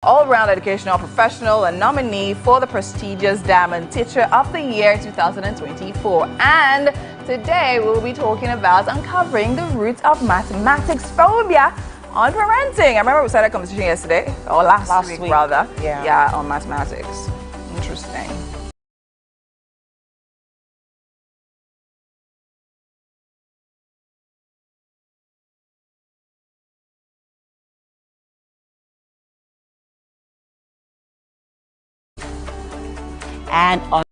All-round educational professional and nominee for the prestigious Diamond Teacher of the Year 2024. And today we'll be talking about uncovering the roots of mathematics phobia on parenting. I remember we started a conversation yesterday, or last week rather. Yeah, on mathematics. Interesting. And on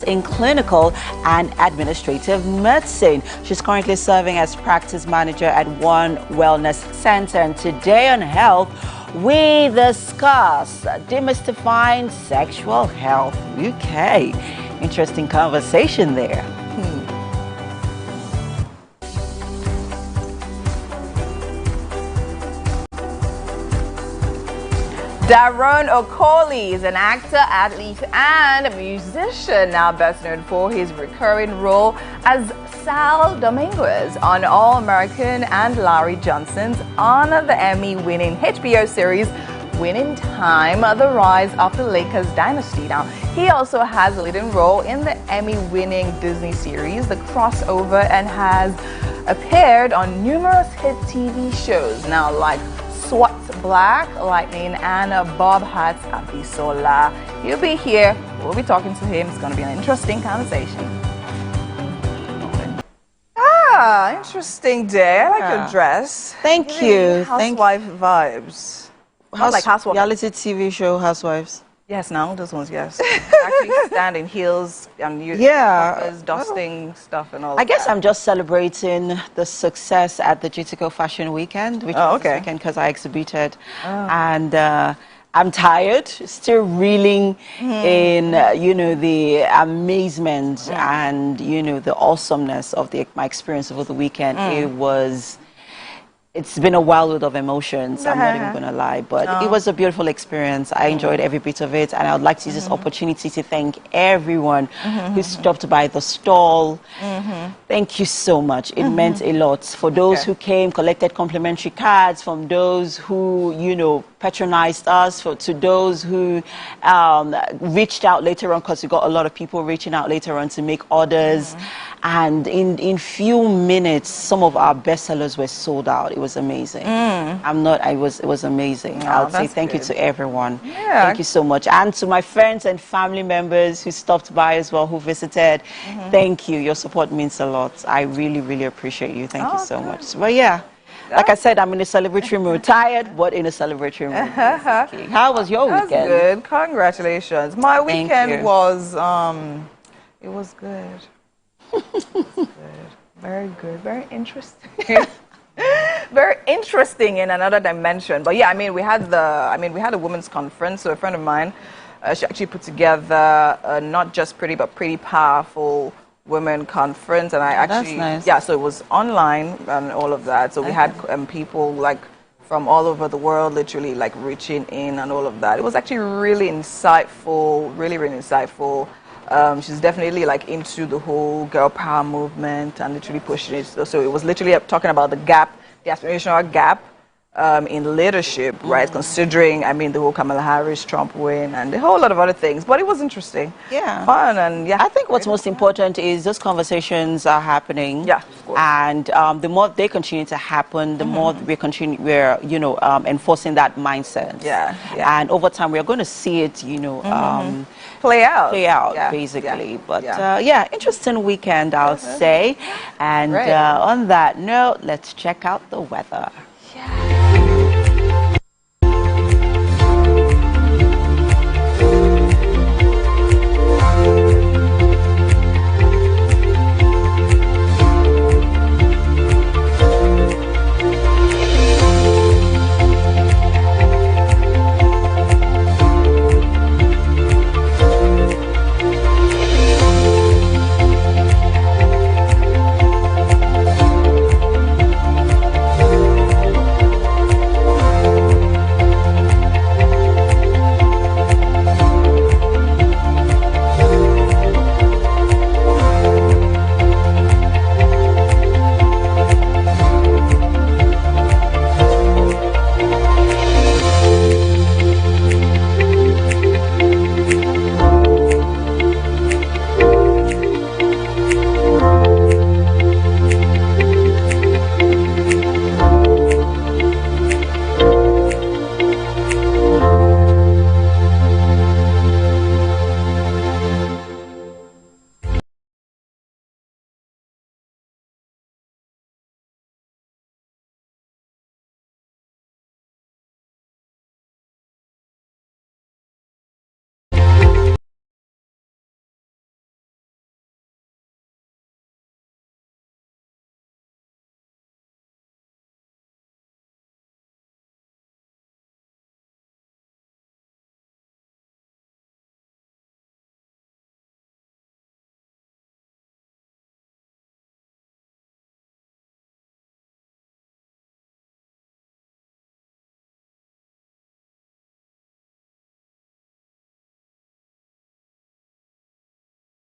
in clinical and administrative medicine. She's currently serving as practice manager at One Wellness Center. And today on Health, we discuss demystifying sexual health. Okay, interesting conversation there. Daron Okoli is an actor, athlete, and musician, now best known for his recurring role as Sal Dominguez on All American and Larry Johnson's on the Emmy-winning HBO series Winning Time, The Rise of the Lakers Dynasty. Now, he also has a leading role in the Emmy-winning Disney series The Crossover and has appeared on numerous hit TV shows, now like SWAT Black Lightning and Bob Hart's Abisola. He'll be here. We'll be talking to him. It's going to be an interesting conversation. Ah, interesting day. I like your dress. Thank you. Housewife vibes. Like housewife. Reality TV show Housewives. Yes, now those ones, yes. Actually stand in heels and dusting stuff and all. I guess I'm just celebrating the success at the GTCO Fashion Weekend, which was this weekend because I exhibited. And I'm tired, still reeling in, the amazement and, the awesomeness of my experience over the weekend. It's been a whirlwill of emotions, I'm not even going to lie, but it was a beautiful experience. I enjoyed every bit of it, and I would like to use this opportunity to thank everyone who stopped by the stall. Thank you so much. It meant a lot. For those who came, collected complimentary cards, from those who, patronized us, to those who reached out later on, because we got a lot of people reaching out later on to make orders. And in few minutes, some of our bestsellers were sold out. It was amazing. It was amazing. I would say thank you to everyone. Thank you so much. And to my friends and family members who stopped by as well, who visited. Thank you. Your support means a lot. I really, really appreciate you. Thank you so much. But yeah, like I said, I'm in a celebratory mood. Tired, but in a celebratory mood. How was your weekend? Good. Congratulations. My weekend was, it was good. Very good. Very interesting. Very interesting in another dimension. But yeah, we had a women's conference. So a friend of mine, she actually put together not just pretty, but pretty powerful women conference. And I actually, that's nice. So it was online and all of that. So we had people like from all over the world, literally like reaching in and all of that. It was actually really insightful, really, really insightful. She's definitely like into the whole girl power movement and literally pushing it. So it was literally talking about the gap, the aspirational gap in leadership, right? Considering, the whole Kamala Harris, Trump win, and a whole lot of other things. But it was interesting. Yeah. Fun, and I think what's most important is those conversations are happening. Yeah, of course. And the more they continue to happen, the more we're enforcing that mindset. Yeah. And over time, we're going to see it, play out, basically. But interesting weekend, I'll say. And on that note, let's check out the weather.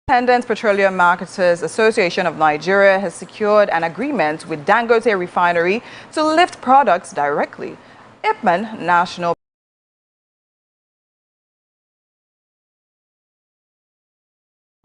Independent Petroleum Marketers Association of Nigeria has secured an agreement with Dangote Refinery to lift products directly. IPMAN National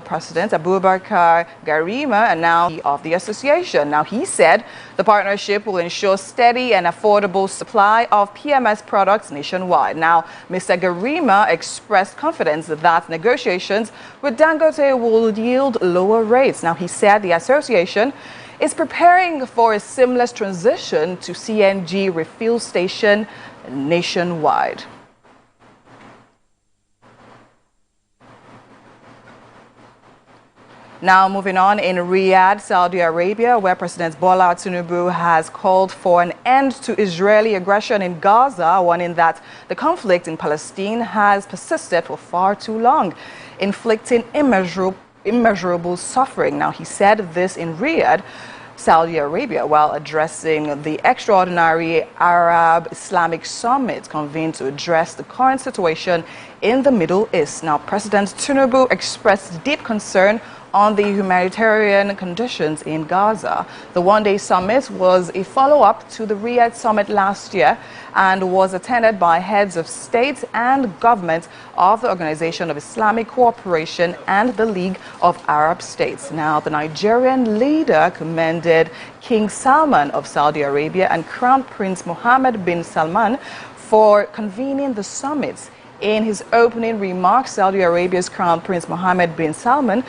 President Abubakar Garima announced of the association. Now, he said the partnership will ensure steady and affordable supply of PMS products nationwide. Now, Mr. Garima expressed confidence that negotiations with Dangote will yield lower rates. Now, he said the association is preparing for a seamless transition to CNG refuel station nationwide. Now, moving on, in Riyadh, Saudi Arabia, where President Bola Tinubu has called for an end to Israeli aggression in Gaza, warning that the conflict in Palestine has persisted for far too long, inflicting immeasurable suffering. Now, he said this in Riyadh, Saudi Arabia, while addressing the extraordinary Arab Islamic Summit convened to address the current situation in the Middle East. Now, President Tinubu expressed deep concern on the humanitarian conditions in Gaza. The one-day summit was a follow-up to the Riyadh summit last year and was attended by heads of state and government of the Organization of Islamic Cooperation and the League of Arab States. Now, the Nigerian leader commended King Salman of Saudi Arabia and Crown Prince Mohammed bin Salman for convening the summit. In his opening remarks, Saudi Arabia's Crown Prince Mohammed bin Salman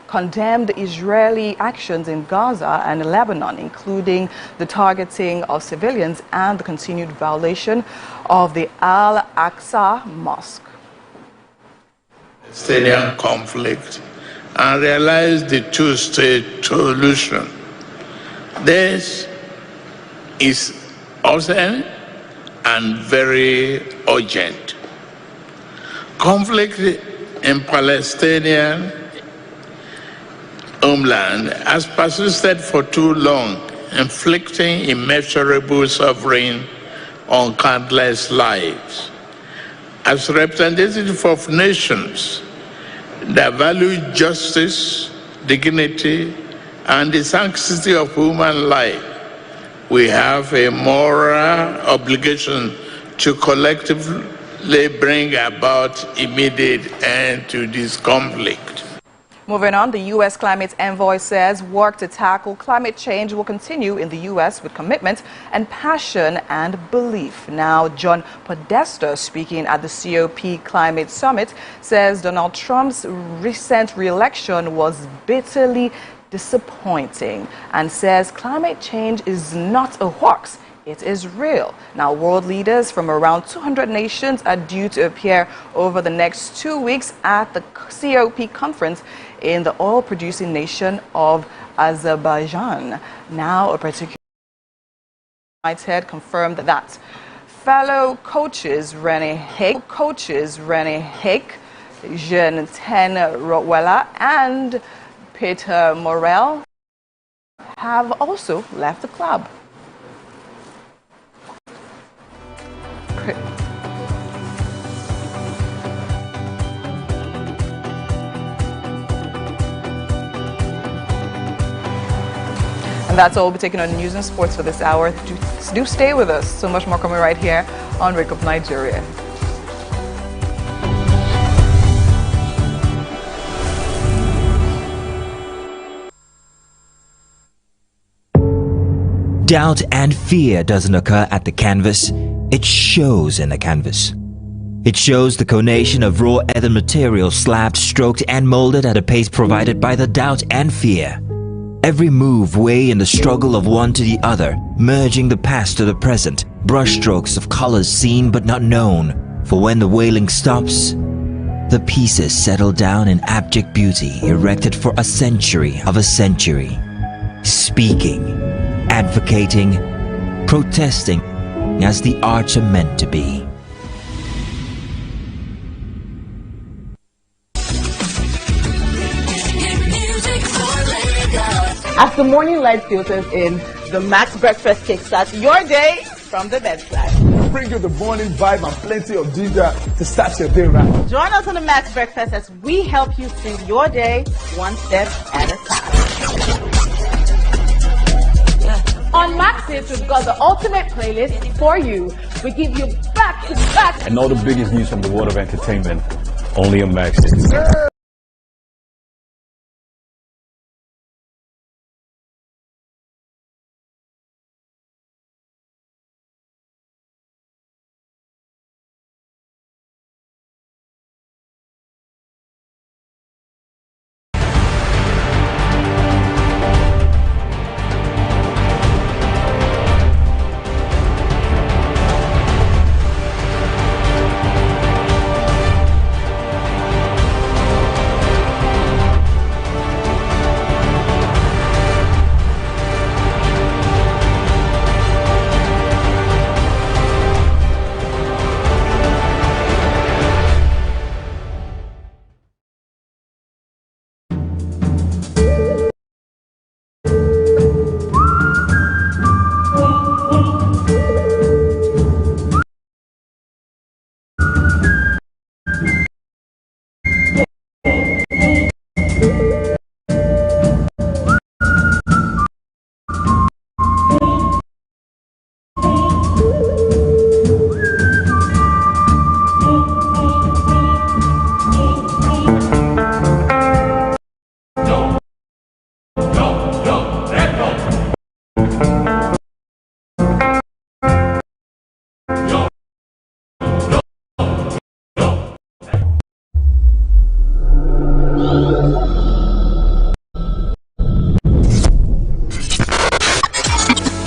condemned Israeli actions in Gaza and Lebanon, including the targeting of civilians and the continued violation of the Al-Aqsa Mosque. Palestinian conflict and realize the two-state solution. This is urgent and very urgent. Conflict in Palestinian homeland has persisted for too long, inflicting immeasurable suffering on countless lives. As representative of nations that value justice, dignity, and the sanctity of human life, we have a moral obligation to collectively bring about immediate end to this conflict. Moving on, the U.S. climate envoy says work to tackle climate change will continue in the U.S. with commitment and passion and belief. Now, John Podesta, speaking at the COP Climate Summit, says Donald Trump's recent re-election was bitterly disappointing and says climate change is not a hoax. It is real. Now, world leaders from around 200 nations are due to appear over the next 2 weeks at the COP conference in the oil-producing nation of Azerbaijan. Now, a particular United confirmed that fellow coaches Rene Hake, Jean-Ten Rotwella, and Peter Morel have also left the club. And that's all we'll be taking on news and sports for this hour. Do stay with us. So much more coming right here on Wake Up Nigeria. Doubt and fear doesn't occur at the canvas, it shows in the canvas. It shows the conation of raw earthen material slabbed, stroked and molded at a pace provided by the doubt and fear. Every move way in the struggle of one to the other, merging the past to the present, brushstrokes of colors seen but not known. For when the wailing stops, the pieces settle down in abject beauty erected for a century of a century. Speaking, advocating, protesting as the arts are meant to be. As the morning light filters in, the Max Breakfast kickstarts your day from the bedside. bring you the morning vibe and plenty of ginger to start your day right. Join us on the Max Breakfast as we help you sing your day one step at a time. On Max Hits, we've got the ultimate playlist for you. We give you back to back. And all the biggest news from the world of entertainment, only on Max Hits.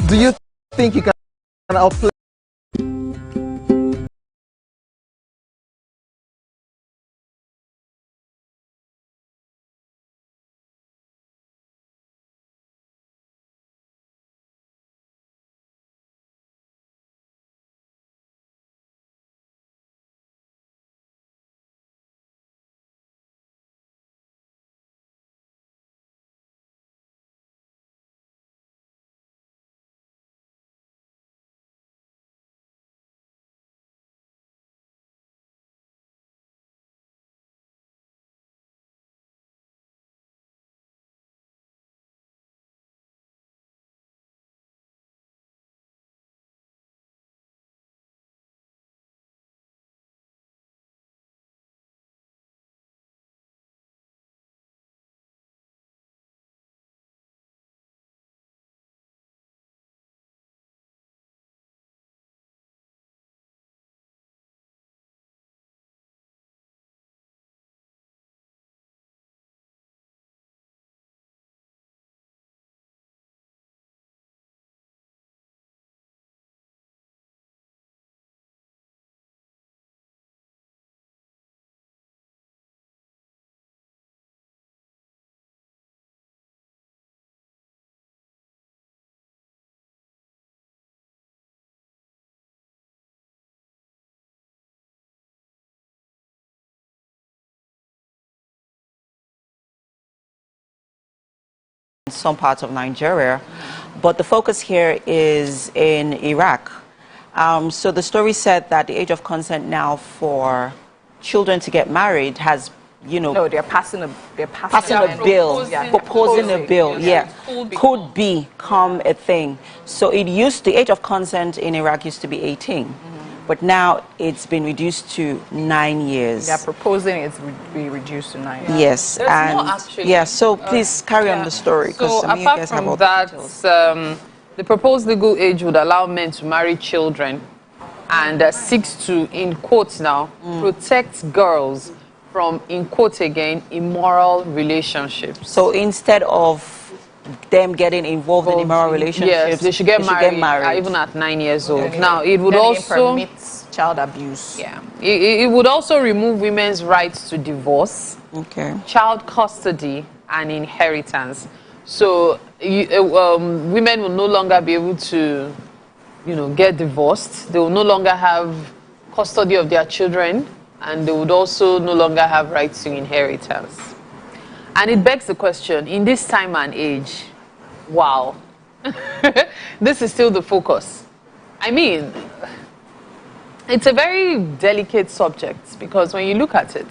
Do you think you can outplay? In some parts of Nigeria, but the focus here is in Iraq. So the story said that the age of consent now for children to get married has, you know, No, they're passing a bill, proposing a bill, Yeah. could become a thing. So the age of consent in Iraq used to be 18. But now it's been reduced to 9 years. They're proposing it to be reduced to 9 years. Yes, There's and more actually. yeah. So please carry on the story, because So some of you apart guys have from all the that, details. the proposed legal age would allow men to marry children and seeks to, in quotes now, protect girls from, in quotes again, immoral relationships. So instead of them getting involved in immoral relationships, yes, they should get married, even at 9 years old. Okay. Now, it would Then also permits child abuse. Yeah, it would also remove women's rights to divorce, child custody, and inheritance. So women will no longer be able to, get divorced. They will no longer have custody of their children, and they would also no longer have rights to inheritance. And it begs the question, in this time and age, wow, this is still the focus. I mean, It's a very delicate subject because when you look at it,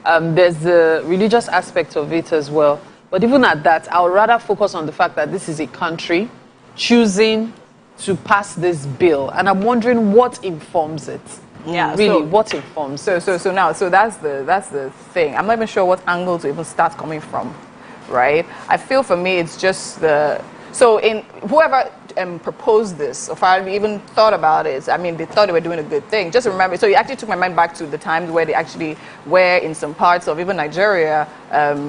there's the religious aspect of it as well. But even at that, I would rather focus on the fact that this is a country choosing to pass this bill. And I'm wondering what informs it. Yeah, really, so, what informs? So that's the thing. I'm not even sure what angle to even start coming from, right? I feel for me it's just whoever proposed this, or if I even thought about it, I mean, they thought they were doing a good thing. Just remember, so it actually took my mind back to the times where they actually, where in some parts of even Nigeria,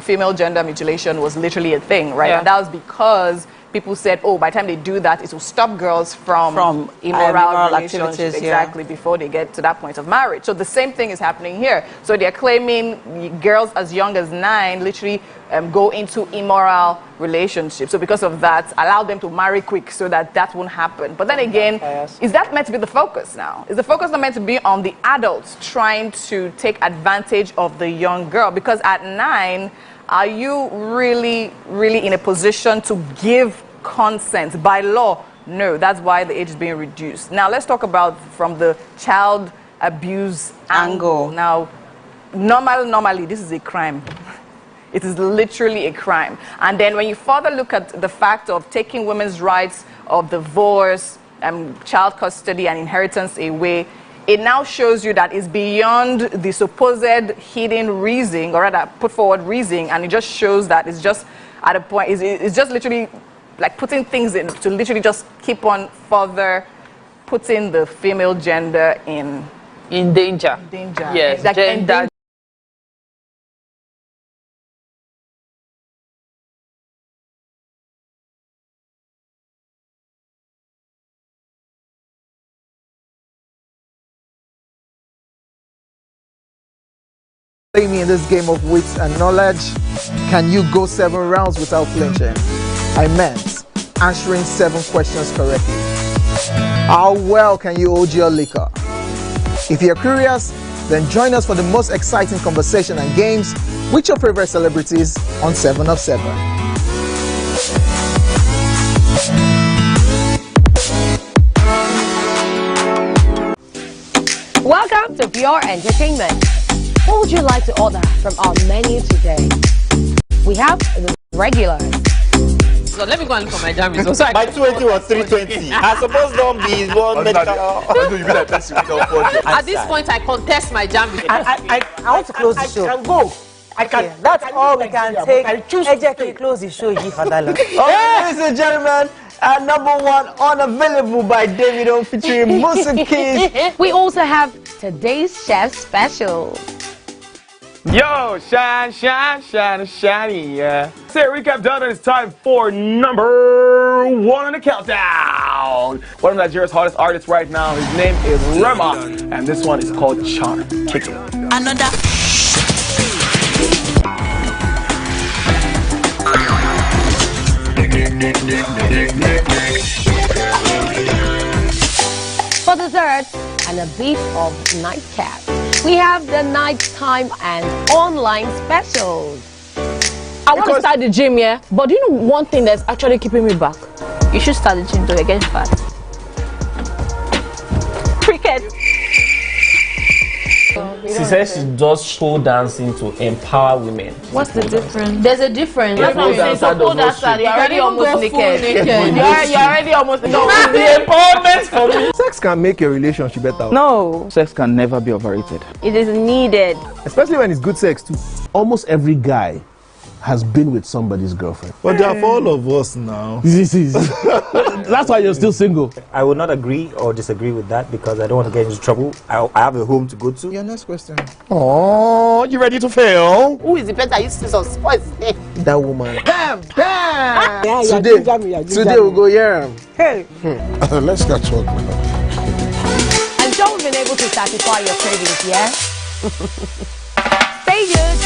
female gender mutilation was literally a thing, right? Yeah. And that was because people said, oh, by the time they do that, it will stop girls from immoral activities, exactly, before they get to that point of marriage. So the same thing is happening here. So they're claiming girls as young as 9 literally go into immoral relationships. So because of that, allow them to marry quick so that won't happen. But then again, is that meant to be the focus now? Is the focus not meant to be on the adults trying to take advantage of the young girl? Because at 9, are you really in a position to give consent by law? No, that's why the age is being reduced. Now let's talk about from the child abuse angle. Now, normally this is a crime. It is literally a crime. And then when you further look at the fact of taking women's rights of divorce, child custody and inheritance away, it now shows you that it's beyond the supposed hidden reason, or rather put forward reason, and it just shows that it's just at a point, it's just literally like putting things in to literally just keep on further putting the female gender in danger. Yes, like gender. Play me in this game of wits and knowledge. Can you go 7 rounds without flinching? I meant answering 7 questions correctly. How well can you hold your liquor? If you're curious, then join us for the most exciting conversation and games with your favorite celebrities on 7 of 7. Welcome to Pure Entertainment. What would you like to order from our menu today? We have the regular. So let me go and look for my jammies. So by 20 or 320. I suppose don't be one medical. At this point, I contest my jammies. I want to close the show. I can go. I can. Okay, that's all we can take. Exactly, close the show, G Fadala. Ladies and gentlemen, number 1 unavailable by Davido featuring Musa Keys. We also have today's chef special. Yo, shiny, yeah. Say recap done, and it's time for number 1 on the countdown. One of Nigeria's hottest artists right now, his name is Rema, and this one is called Charm. Kick it. Another. For dessert and a bit of nightcap, we have the nighttime and online specials. I want to start the gym, yeah? But do you know one thing that's actually keeping me back? You should start the gym to get fat. Cricket. She says she does show dancing to empower women. What's the difference? There's a difference. That's what I'm saying. So pole dancer, you're already almost naked. You're already almost naked. The empowerment for me. Sex can make a relationship better. No. Sex can never be overrated. It is needed. Especially when it's good sex too. Almost every guy has been with somebody's girlfriend. But they are for all of us now. That's why you're still single. I would not agree or disagree with that because I don't want to get into trouble. I have a home to go to. Your next question. Oh, you ready to fail? Who is the better? You see some sports. That woman. Bam! Yeah, today we'll go here. Hey. Let's get talking. And so we've been able to satisfy your cravings, yeah? Stay good.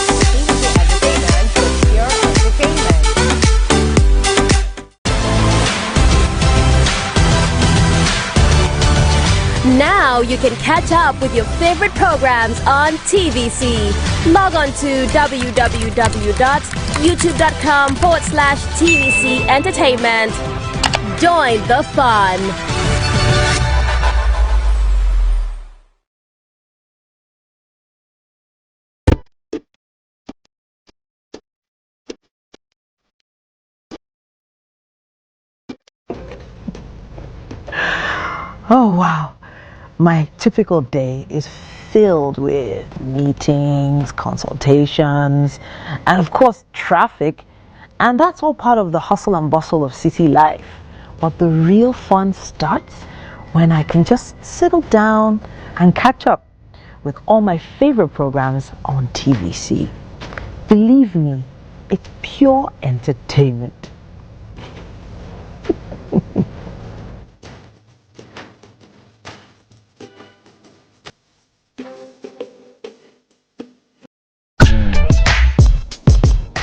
Now you can catch up with your favorite programs on TVC. Log on to www.youtube.com/TVC Entertainment. Join the fun. Oh, wow. My typical day is filled with meetings, consultations, and of course, traffic. And that's all part of the hustle and bustle of city life. But the real fun starts when I can just settle down and catch up with all my favorite programs on TVC. Believe me, it's pure entertainment.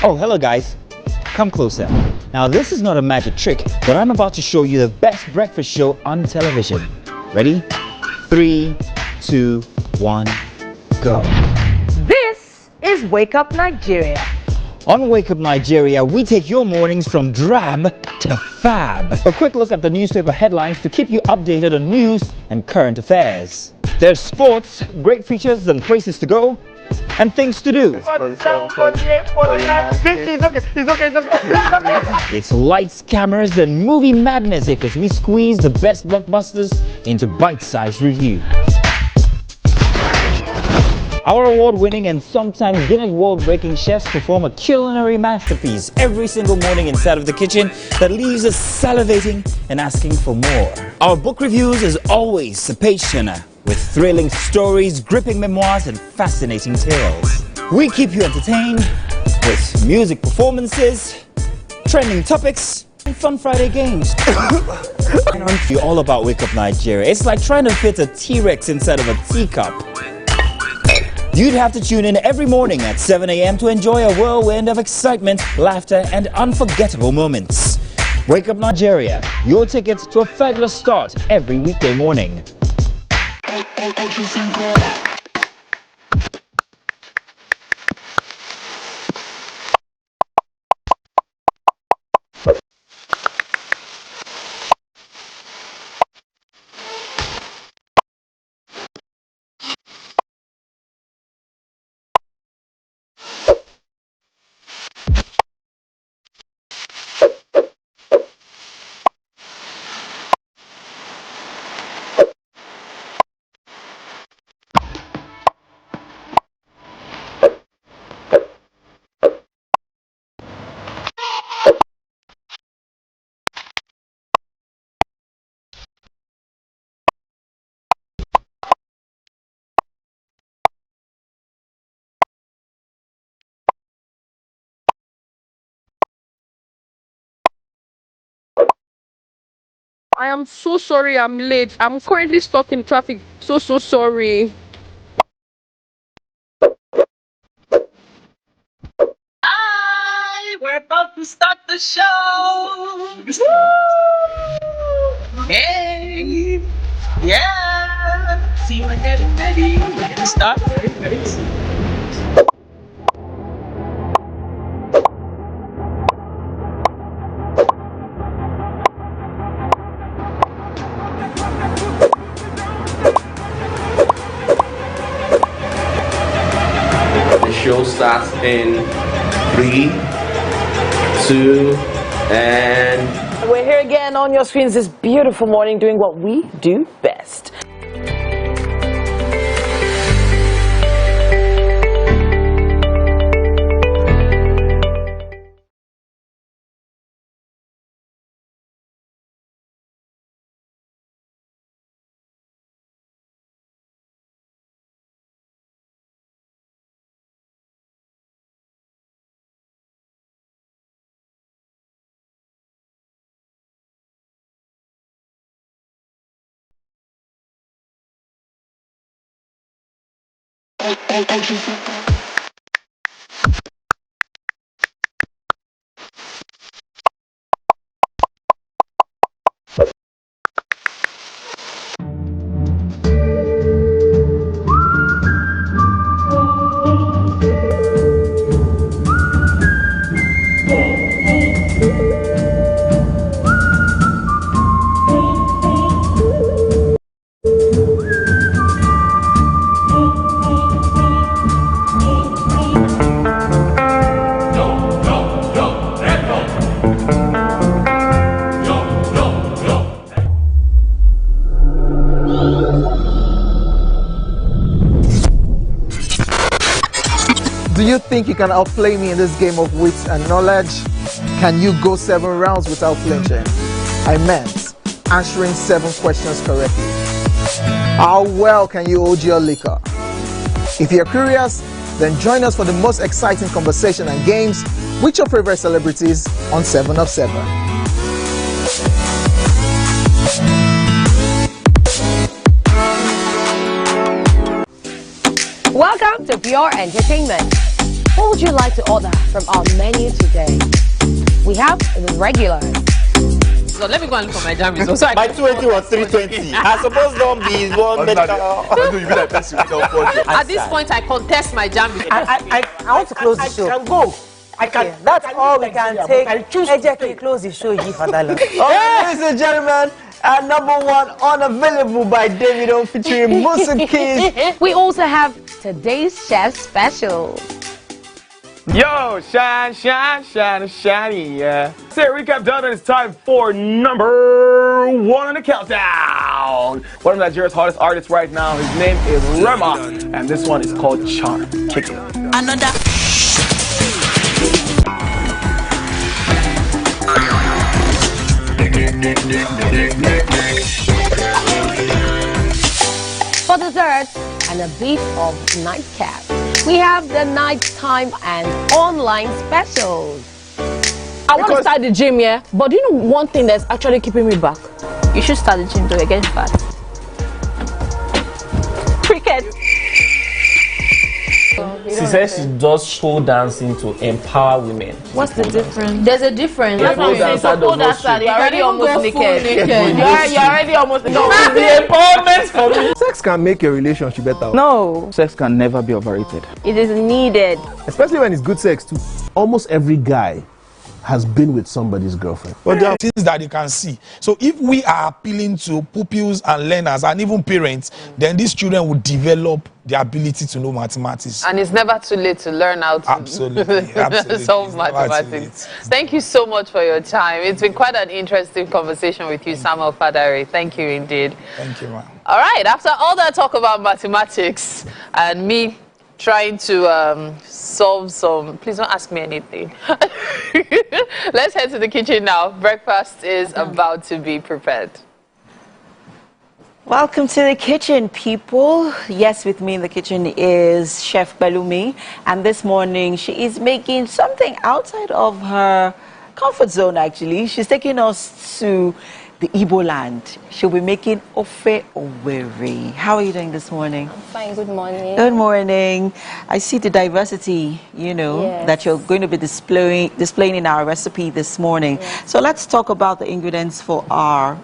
Oh, hello guys. Come closer. Now this is not a magic trick, but I'm about to show you the best breakfast show on television. Ready? 3, 2, 1, go. This is Wake Up Nigeria. On Wake Up Nigeria, we take your mornings from drab to fab. A quick look at the newspaper headlines to keep you updated on news and current affairs. There's sports, great features and places to go, and things to do. It's lights, cameras, and movie madness because we squeeze the best blockbusters into bite-sized reviews. Our award-winning and sometimes Guinness World-breaking chefs perform a culinary masterpiece every single morning inside of the kitchen that leaves us salivating and asking for more. Our book reviews is always a page-turner with thrilling stories, gripping memoirs, and fascinating tales. We keep you entertained with music performances, trending topics, and fun Friday games. You're all about Wake Up Nigeria. It's like trying to fit a T-Rex inside of a teacup. You'd have to tune in every morning at 7 a.m. to enjoy a whirlwind of excitement, laughter, and unforgettable moments. Wake Up Nigeria, your tickets to a fabulous start every weekday morning. I am so sorry I'm late. I'm currently stuck in traffic. So sorry. Hi, we're about to start the show. Hey, yeah. See you getting ready. We're gonna start very soon. The show starts in 3, 2, and... We're here again on your screens this beautiful morning doing what we do best. think you can outplay me in this game of wits and knowledge? Can you go 7 rounds without flinching? I meant answering 7 questions correctly. How well can you hold your liquor? If you're curious, then join us for the most exciting conversation and games with your favorite celebrities on 7 of 7. Welcome to Pure Entertainment. What would you like to order from our menu today? We have the regulars. So let me go and look for my jam results. So My 20 was 320. I suppose don't be one medical. At this point, I contest my jam results. I want to close the show. I can go. I can. That's all we can take. Ejeki, close the show, you for that long. Ladies and gentlemen, at number 1, Unavailable by Davido featuring Musa Keys. We also have today's chef special. Yo, shine, shine, shine, shiny, yeah. Say recap done, and it's time for number 1 on the countdown. One of Nigeria's hottest artists right now, his name is Rema, and this one is called Charm. Kick it. Another. For dessert and a bit of nightcap, we have the nighttime and online specials. I want to start the gym, yeah, but do you know one thing that's actually keeping me back? You should start the gym to get fat. Cricket. She says she does show dancing to empower women. What's the difference? There's a difference. Yeah, pole dancer does not You're already almost naked. You're already almost naked. No, it's the empowerment for me. Sex can make a relationship better. No. Sex can never be overrated. It is needed. Especially when it's good sex too. Almost every guy has been with somebody's girlfriend. But there are things that you can see. So if we are appealing to pupils and learners and even parents, then these children will develop the ability to know mathematics. And it's never too late to learn how to Absolutely. solve mathematics. Thank you so much for your time. It's been quite an interesting conversation with you, Samuel Fadare. Thank you indeed. Thank you, ma'am. All right, after all that talk about mathematics and me trying to solve some... Please don't ask me anything. Let's head to the kitchen now. Breakfast is about to be prepared. Welcome to the kitchen, people. Yes, with me in the kitchen is Chef Balumi, and this morning she is making something outside of her comfort zone, actually. She's taking us to the Igbo land. She'll be making ofe owere. How are you doing this morning? I'm fine, good morning. Good morning. I see the diversity, you know, that you're going to be displaying in our recipe this morning. Yes. So let's talk about the ingredients for our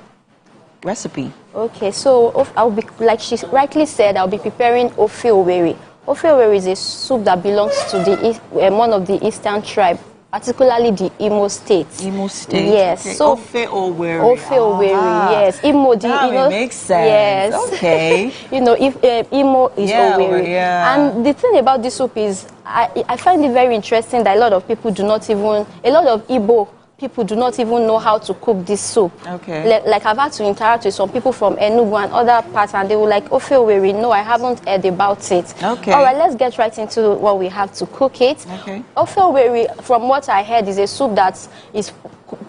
recipe. Okay, so I'll be, like she rightly said, I'll be preparing ofe owere. Ofe owere is a soup that belongs to the one of the eastern tribe, particularly the Imo State. Imo State. Yes. Okay. So ofe owere. Ofe owere. Yes. Imo. That makes sense. Yes. Okay. You know, if Imo is owere. Yeah. And the thing about this soup is, I find it very interesting that a lot of people do not even, a lot of Igbo people do not even know how to cook this soup. Okay. Like I've had to interact with some people from Enugu and other parts, and they were like, "Ofe owere, no, I haven't heard about it." Okay. All right, let's get right into what we have to cook it. Okay. Ofe owere, from what I heard, is a soup that is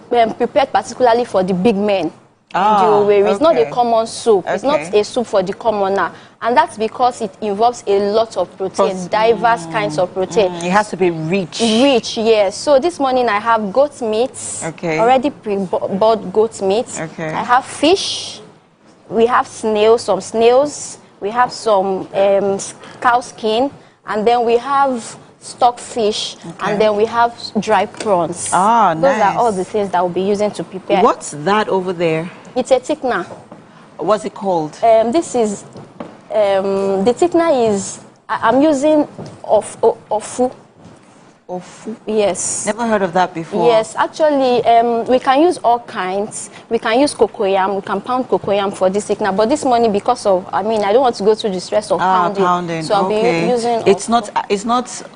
prepared particularly for the big men. It's not a common soup. It's not a soup for the commoner. And that's because it involves a lot of protein, diverse kinds of protein. It has to be rich. Rich, yes. So this morning I have goat meat, already pre-boiled goat meat. Okay. I have fish. We have some snails. We have some cow skin. And then we have stockfish, and then we have dry prawns. Ah, nice. Those are all the things that we'll be using to prepare. What's that over there? It's a thickener. What's it called? This is, the thickener is, I'm using ofu. Ofu? Yes. Never heard of that before. Yes, actually, we can use all kinds. We can use cocoyam. We can pound cocoyam for this thickener. But this morning, because of, I don't want to go through the stress of pounding. So I'll be using. It's not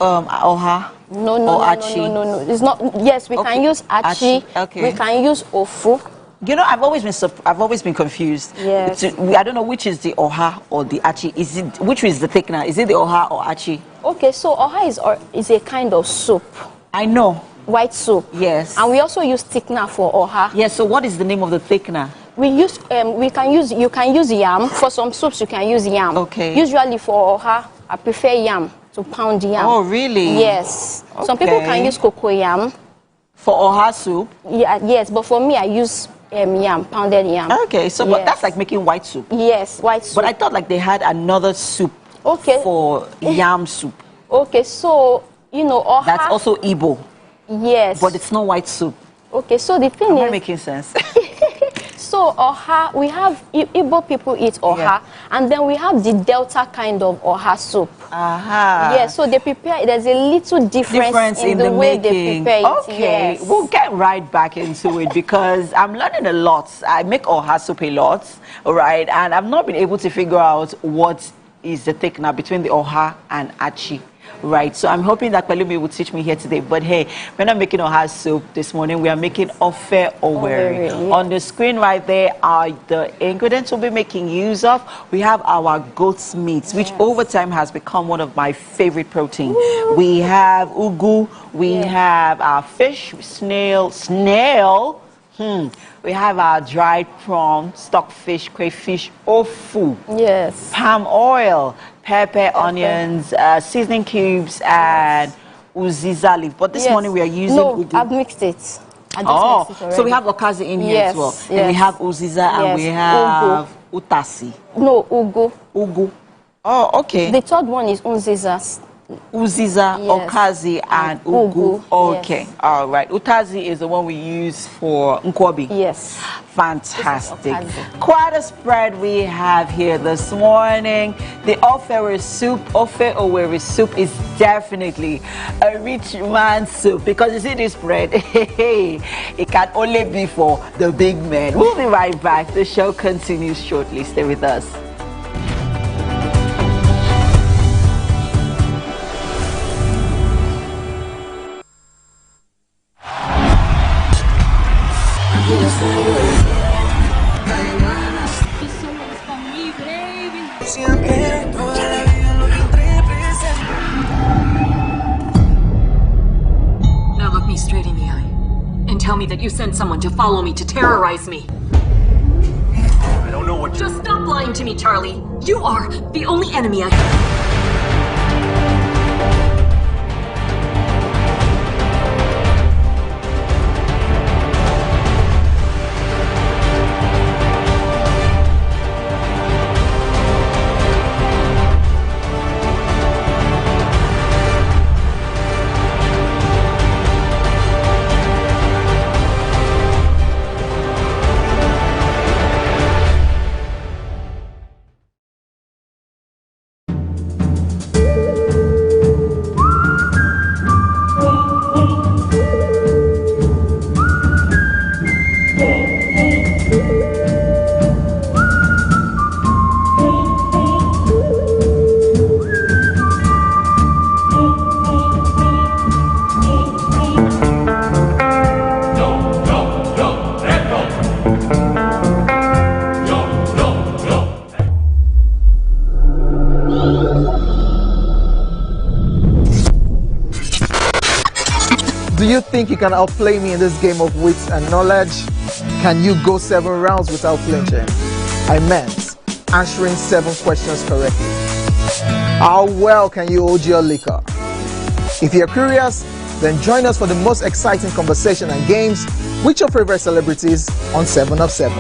oha. No. It's not. Yes, we can use achi. Okay. We can use ofu. You know, I've always been confused. Yes. I don't know which is the oha or the achi. Which is the thickener? Is it the oha or achi? Okay, so oha is a kind of soup. I know. White soup. Yes. And we also use thickener for oha. Yes. So what is the name of the thickener? You can use yam. For some soups you can use yam. Okay. Usually for oha, I prefer yam to pound yam. Oh, really? Yes. Okay. Some people can use cocoa yam. For oha soup? Yeah, yes, but for me I use yam, pounded yam. Okay, so but that's like making white soup. Yes, white soup. But I thought like they had another soup. Okay. For yam soup. Okay, so you know oha. That's also Igbo. Yes. But it's not white soup. Okay, so the thing Am I is making sense? So oha, we have Igbo people eat oha, and then we have the Delta kind of oha soup. Aha. Yeah, so they prepare. There's a little difference in the way they prepare it. Okay, yes. We'll get right back into it because I'm learning a lot. I make oha soup a lot, all right, and I've not been able to figure out what is the thickener between the oha and achi. Right, so I'm hoping that Pelumi will teach me here today. But hey, we're not making oha soup this morning. We are making ofe oweri. Yeah. On the screen right there are the ingredients we'll be making use of. We have our goat's meat, which over time has become one of my favorite protein. We have ugu. We have our fish, snail. We have our dried prawn, stockfish, crayfish, ofu. Yes. Palm oil, pepper, onions, seasoning cubes, and uziza leaf. But this morning we are using ugu. I've mixed it. Mixed it already. So we have okazi in here as well. Yes. And we have uziza and we have utasi. No, ugu. Ugu. Oh, okay. The third one is unziza. Uziza, okazi, and ugu. Okay, all right. Utazi is the one we use for nkwobi. Yes. Fantastic. Quite a spread we have here this morning. The ofe oweri soup is definitely a rich man's soup because you see this spread, it can only be for the big men. We'll be right back. The show continues shortly. Stay with us. Now look me straight in the eye and tell me that you sent someone to follow me to terrorize me. I don't know what Just stop lying to me, Charlie. You are the only enemy I have. Do you think you can outplay me in this game of wits and knowledge? Can you go 7 rounds without flinching? I meant answering 7 questions correctly. How well can you hold your liquor? If you're curious, then join us for the most exciting conversation and games with your favorite celebrities on 7 of 7.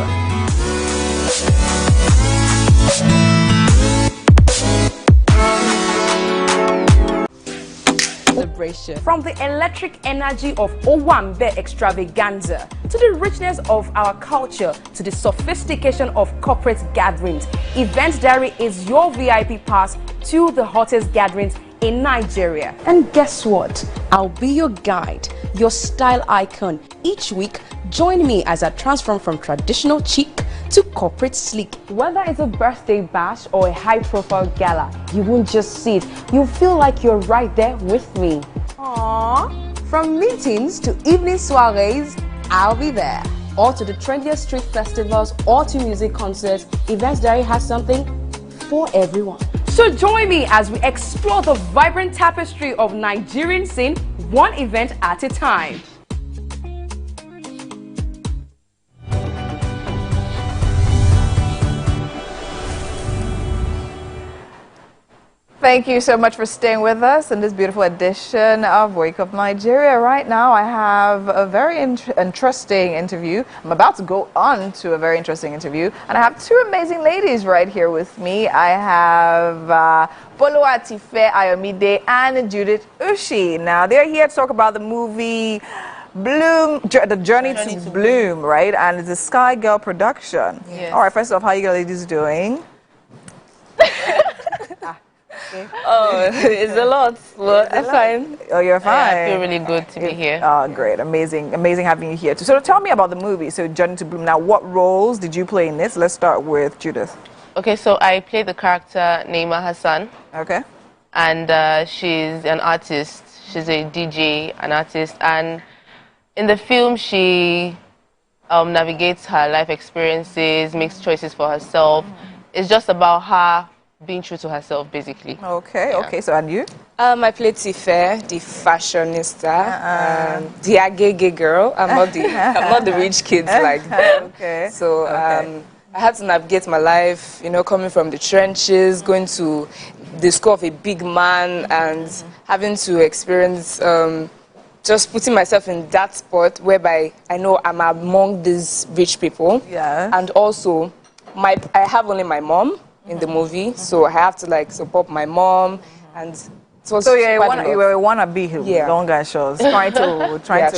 From the electric energy of Owambe extravaganza to the richness of our culture to the sophistication of corporate gatherings, Event Diary is your VIP pass to the hottest gatherings in Nigeria. And guess what? I'll be your guide, your style icon. Each week, join me as I transform from traditional chic to corporate sleek. Whether it's a birthday bash or a high-profile gala, you won't just see it. You'll feel like you're right there with me. Aww. From meetings to evening soirees, I'll be there. or to the trendiest street festivals or to music concerts, Events Diary has something for everyone. So join me as we explore the vibrant tapestry of Nigerian scene, one event at a time. Thank you so much for staying with us in this beautiful edition of Wake Up Nigeria. Right now, I have a very interesting interview. I'm about to go on to a very interesting interview, and I have two amazing ladies right here with me. I have Boluwatife Ayomide and Judith Ushi. Now, they're here to talk about the movie Bloom, the Journey to Bloom, right? And it's a Sky Girl production. Yes. All right, first off, how are you ladies doing? Oh, it's a lot, but I'm fine. Oh, you're fine. Yeah, I feel really good to be here. Oh, great. Amazing. Amazing having you here too. So tell me about the movie, so Journey to Bloom. Now, what roles did you play in this? Let's start with Judith. Okay, so I play the character Naima Hassan. Okay. And she's an artist. She's a DJ, an artist. And in the film, she navigates her life experiences, makes choices for herself. It's just about her being true to herself, basically. Okay, okay. So, and you? I play Tife, the fashionista, the agege girl. I'm not the rich kids like them. Okay. So I had to navigate my life, you know, coming from the trenches, going to the school of a big man, and having to experience just putting myself in that spot whereby I know I'm among these rich people. Yeah. And also, I have only my mom in the movie, so I have to like support my mom, and it was so you were a wannabe, yeah. Long and short, trying to trying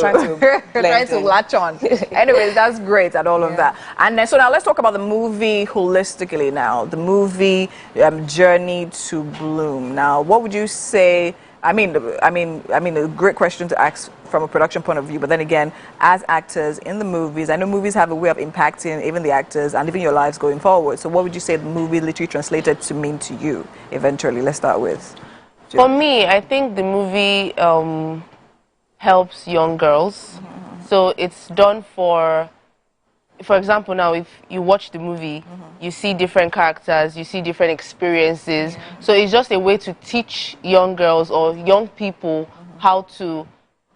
to latch on. Anyways, that's great at all of that. And then, so now let's talk about the movie holistically. Now, the movie Journey to Bloom. Now, what would you say? I mean, a great question to ask from a production point of view, but then again, as actors in the movies, I know movies have a way of impacting even the actors and even your lives going forward. So what would you say the movie literally translated to mean to you eventually? Let's start with For me, I think the movie helps young girls. So it's done for example, now if you watch the movie, you see different characters, you see different experiences. So it's just a way to teach young girls or young people how to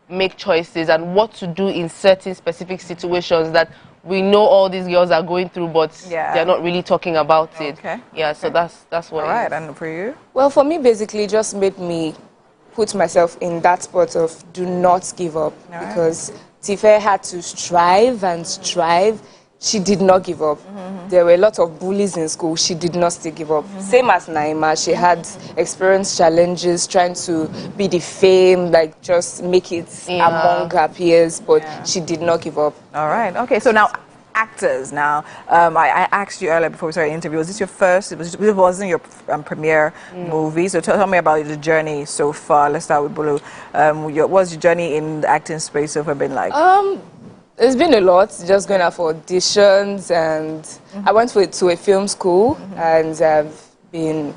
make choices and what to do in certain specific situations that we know all these girls are going through, but they're not really talking about it. Yeah, so that's what. All right, and for you? Well, for me, basically, it just made me put myself in that spot of do not give up, because Tife had to strive and strive. She did not give up. There were a lot of bullies in school. She did not still give up. Same as Naima, she had experienced challenges trying to be the fame, like just make it among her peers, but she did not give up. All right. Okay. So now, actors. Now, I asked you earlier before we started the interview. Was this your first? It wasn't your premiere movie. So tell me about the journey so far. Let's start with Bulu. What's your journey in the acting space so far been like? It's been a lot, just going out for auditions, and I went to a film school, and I've been,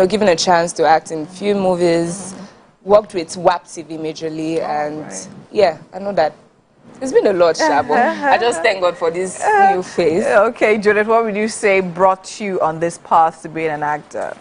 given a chance to act in a few movies, worked with WAP TV majorly, and yeah, I know that it's been a lot, Shabo. I just thank God for this new phase. Okay, Judith, what would you say brought you on this path to being an actor?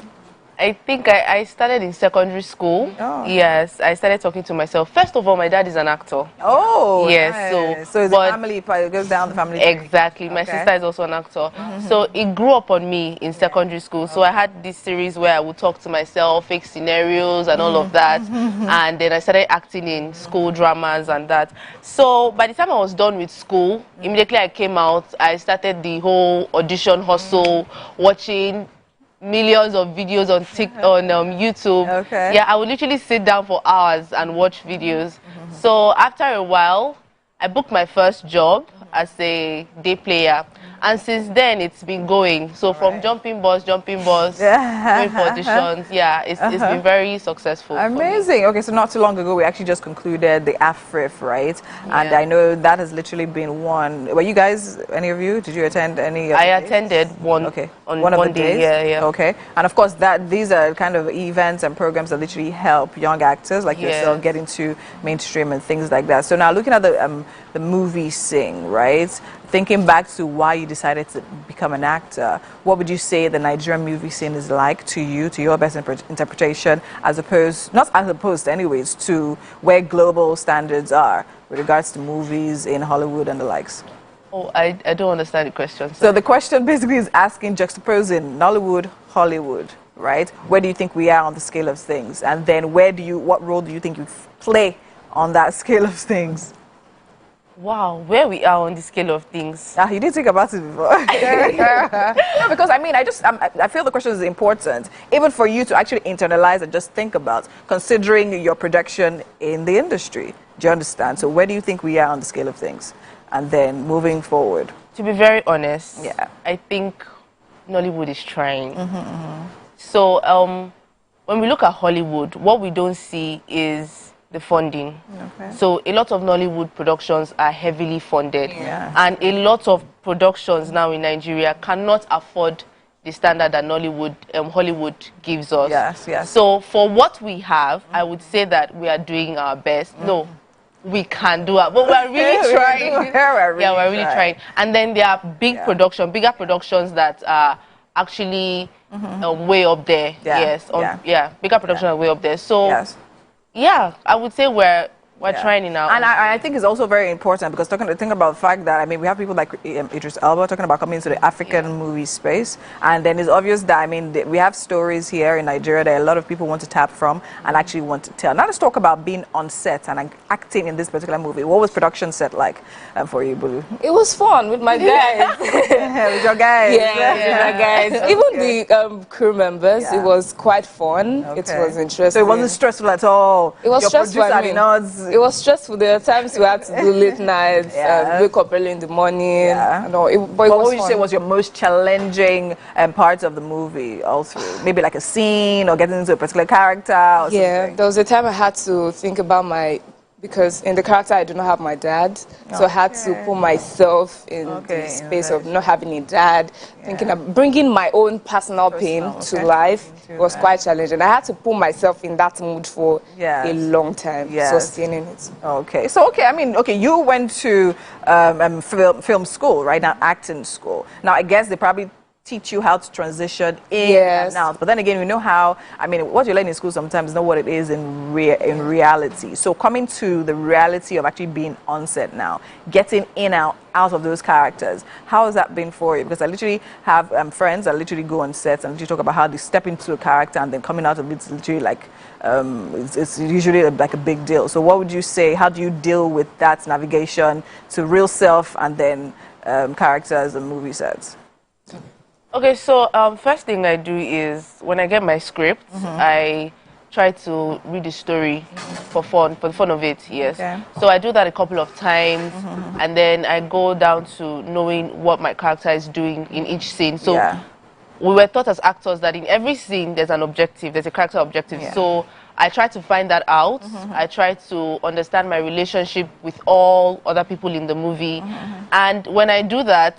I think I started in secondary school. Yes, I started talking to myself. First of all, my dad is an actor. Oh, yes. Nice. So it's a family, it goes down the family tree. Exactly. My sister is also an actor. So it grew up on me in secondary school. So I had this series where I would talk to myself, fake scenarios and all of that. And then I started acting in school dramas and that. So by the time I was done with school, immediately I came out, I started the whole audition hustle, watching millions of videos on YouTube. Yeah, I would literally sit down for hours and watch videos. So after a while, I booked my first job as a day player, And since then, it's been going. So from jumping bus, going for auditions, it's been very successful. Amazing. Okay, so not too long ago, we actually just concluded the AFRIF, right? And I know that has literally been one. Were you guys, any of you, did you attend any? I attended one. Okay. On one of the days. Yeah. Okay. And of course, these are kind of events and programs that literally help young actors like yourself get into mainstream and things like that. So now looking at the movie scene, right? Thinking back to why you decided to become an actor, what would you say the Nigerian movie scene is like to you, to your best interpretation, not as opposed anyways, to where global standards are with regards to movies in Hollywood and the likes? Oh, I don't understand the question. So the question basically is asking, juxtaposing Nollywood, Hollywood, right? Where do you think we are on the scale of things? And then what role do you think you play on that scale of things? Wow, where we are on the scale of things. You didn't think about it before. No, because I mean, I feel the question is important, even for you to actually internalize and just think about, considering your production in the industry. Do you understand? So where do you think we are on the scale of things? And then moving forward. To be very honest, I think Nollywood is trying. So when we look at Hollywood, what we don't see is the funding. So a lot of Nollywood productions are heavily funded, and a lot of productions now in Nigeria cannot afford the standard that Hollywood gives us. So for what we have, I would say that we are doing our best. No, we can do it, but we're really trying. We're really trying. And then there are bigger productions that are actually way up there. Bigger productions are way up there. So yeah, I would say we're trying it now. And I think it's also very important because think about the fact that, I mean, we have people like Idris Elba talking about coming into the African movie space. And then it's obvious that, I mean, we have stories here in Nigeria that a lot of people want to tap from and actually want to tell. Now let's talk about being on set and acting in this particular movie. What was production set like for you, Bulu? It was fun with my guys. With your guys. Yeah, my guys. Even the crew members, it was quite fun. It was interesting. So it wasn't stressful at all? It was stressful. It was stressful. There were times we had to do late nights, wake up early in the morning. What would you say was your most challenging part of the movie all through? Maybe like a scene or getting into a particular character or something? There was a time I had to think about because in the character I do not have my dad, so I had to put myself in the space of not having a dad, thinking of bringing my own personal pain to life. It was quite challenging. I had to put myself in that mood for a long time, sustaining it. Okay, so I mean, you went to film school, right? Now acting school. Now I guess they probably teach you how to transition in and out. But then again, we know how, I mean, what you learn in school sometimes is not what it is in reality. So coming to the reality of actually being on set now, getting in and out of those characters, how has that been for you? Because I literally have friends that literally go on sets and literally talk about how they step into a character and then coming out of it's literally like, it's usually like a big deal. So what would you say, how do you deal with that navigation to real self and then characters and movie sets? Okay, so first thing I do is when I get my script, I try to read the story for the fun of it, So I do that a couple of times, and then I go down to knowing what my character is doing in each scene. So we were taught as actors that in every scene there's an objective, there's a character objective. So I try to find that out. I try to understand my relationship with all other people in the movie. And when I do that,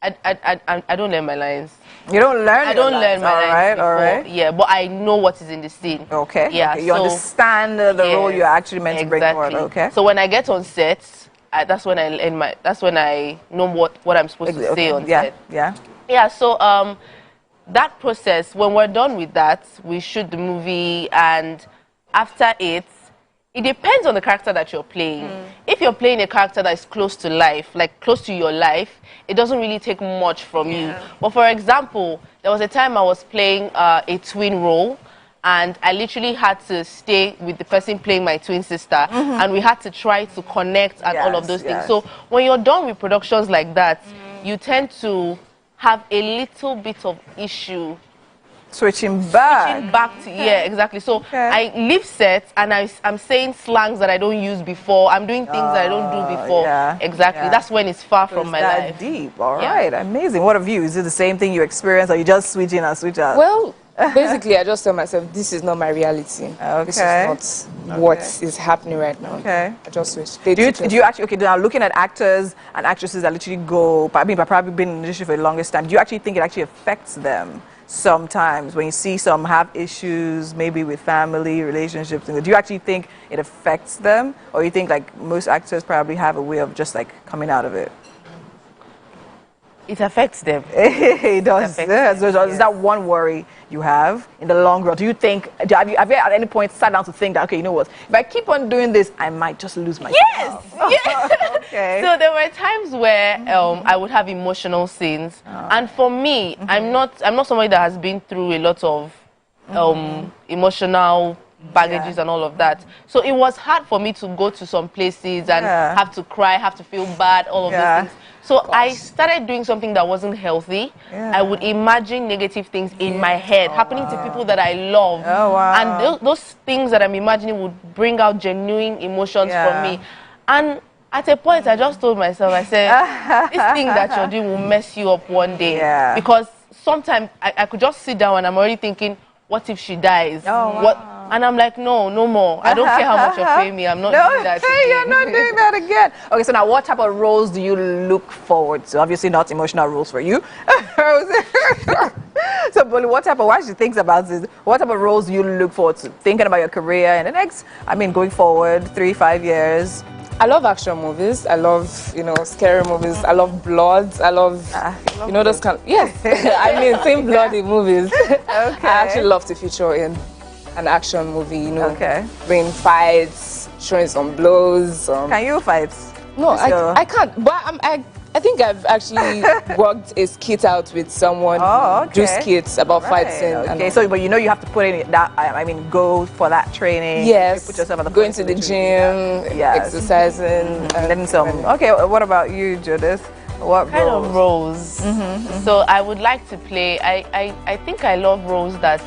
I don't learn my lines. You don't learn? I don't learn my lines. All right. Yeah, but I know what is in the scene. Okay. Yeah. You understand the role you're actually meant to bring forward. Okay. So when I get on set, that's when I learn that's when I know what I'm supposed to say on set. Yeah. So that process, when we're done with that, we shoot the movie, and after it depends on the character that you're playing. If you're playing a character that is close to life, like close to your life, it doesn't really take much from you. But for example, there was a time I was playing a twin role, and I literally had to stay with the person playing my twin sister, and we had to try to connect and all of those things. So when you're done with productions like that, you tend to have a little bit of issue Switching back to exactly. So I leave sets and I'm saying slangs that I don't use before. I'm doing things that I don't do before. Exactly. That's when it's far from my life. Deep. All right. Amazing. What of you? Is it the same thing you experience, or you just switch in and switch out? Well, basically, I just tell myself this is not my reality. This is not what is happening right now. Okay. I just switch. Do you actually now looking at actors and actresses that literally go? I mean, by probably been in the industry for the longest time. Do you actually think it actually affects them? Sometimes when you see some have issues, maybe with family, relationships, do you actually think it affects them? Or you think like most actors probably have a way of just like coming out of it? It affects them. It does. Is that one worry you have in the long run? Do you think, have you at any point sat down to think that, okay, you know what, if I keep on doing this, I might just lose myself? Yes! Okay. So there were times where I would have emotional scenes. And for me, I'm not somebody that has been through a lot of emotional baggages and all of that. So it was hard for me to go to some places and have to cry, have to feel bad, all of those things. So I started doing something that wasn't healthy. I would imagine negative things in my head happening to people that I love. And those things that I'm imagining would bring out genuine emotions from me. And at a point, I just told myself, I said, this thing that you're doing will mess you up one day. Because sometimes I could just sit down and I'm already thinking, what if she dies? And I'm like, no more. I don't care how much you're paying me. I'm not doing that again. You're not doing that again. Okay, so now what type of roles do you look forward to? Obviously not emotional roles for you. So, but what type of, why she thinks about this, what type of roles do you look forward to? Thinking about your career in the next, going forward 3-5 years? I love action movies. I love, scary movies. I love blood. I love, those kind of, I mean, same bloody movies. I actually love to feature in an action movie, doing fights, showing some blows. Can you fight? No, I can't. But I think I've actually worked a skit out with someone. Do skits about fighting. Okay, so but you have to put in that. Go for that training. Yes. Put yourself at the going to the gym, exercising, then some. Okay, what about you, Judith? What kind of roles? So I would like to play. I think I love roles that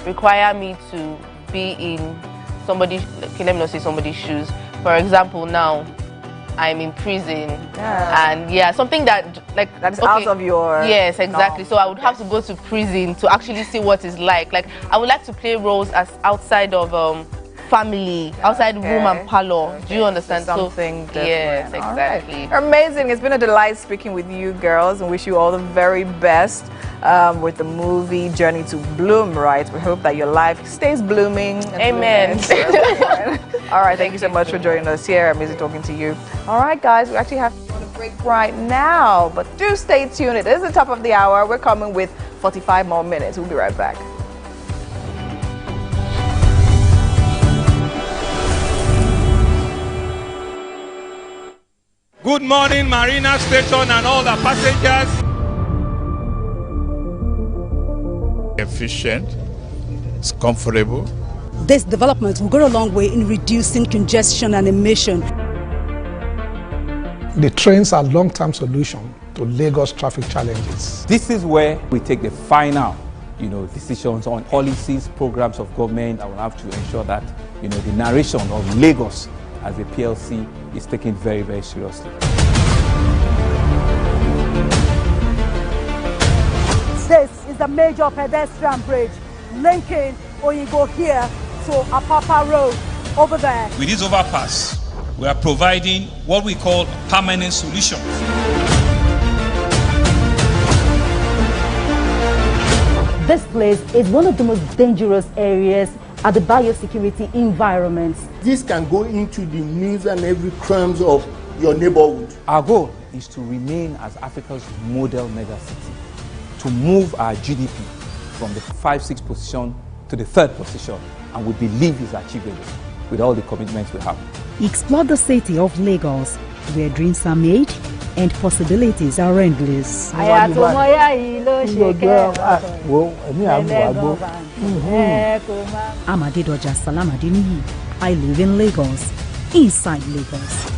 require me to be in somebody's. Okay, let me not say somebody's shoes. For example, now I'm in prison, and something that that's out of your. Yes, exactly. So I would have to go to prison to actually see what it's like. Like I would like to play roles as outside of family, outside room and parlor. Do you understand? Something different. Yes, exactly. Right. Amazing. It's been a delight speaking with you girls, and wish you all the very best with the movie Journey to Bloom. Right. We hope that your life stays blooming. Amen. All right. Thank you so much for joining us here. Amazing talking to you. All right, guys. We actually have to go on a break right now, but do stay tuned. It is the top of the hour. We're coming with 45 more minutes. We'll be right back. Good morning, Marina Station and all the passengers. Efficient, it's comfortable. This development will go a long way in reducing congestion and emission. The trains are a long-term solution to Lagos traffic challenges. This is where we take the final, decisions on policies, programs of government. I will have to ensure that, the narration of Lagos as a PLC is taken very, very seriously. This is the major pedestrian bridge linking Oyinbo here to Apapa Road over there. With this overpass, we are providing what we call permanent solutions. This place is one of the most dangerous areas at the biosecurity environment. This can go into the news and every crumbs of your neighborhood. Our goal is to remain as Africa's model megacity, to move our GDP from the 5-6 position to the 3rd position, and we believe it's achievable with all the commitments we have. Explore the city of Lagos, where dreams are made and possibilities are endless. I'm Adedoja Salamadini. I live in Lagos, inside Lagos.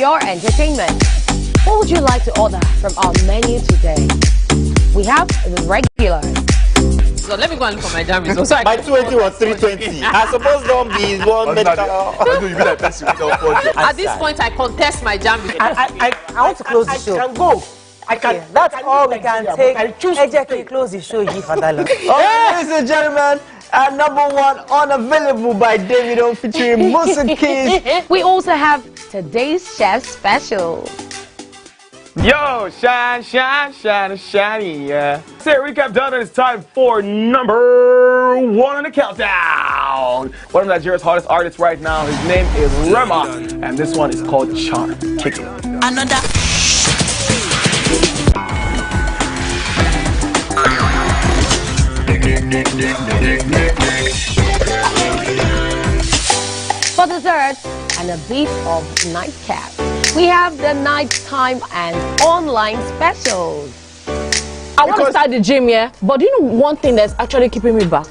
your entertainment. What would you like to order from our menu today? We have the regulars. So let me go and look for my jam results. My 20 was 320. I suppose don't be one medical. At this point, I contest my jam results. I want to close the show. I can go. I can. That's all we can take. I choose to close the show. Ladies and gentlemen, #1 unavailable by Davido featuring Musa Keys. We also have today's chef special. Yo, shine, shiny, yeah. Say recap done, and it's time for #1 on the countdown. One of Nigeria's hottest artists right now, his name is Rema, and this one is called Charm. Kick it. Another. For dessert and a bit of nightcap, we have the nighttime and online specials. I want to start the gym, yeah? But do you know one thing that's actually keeping me back?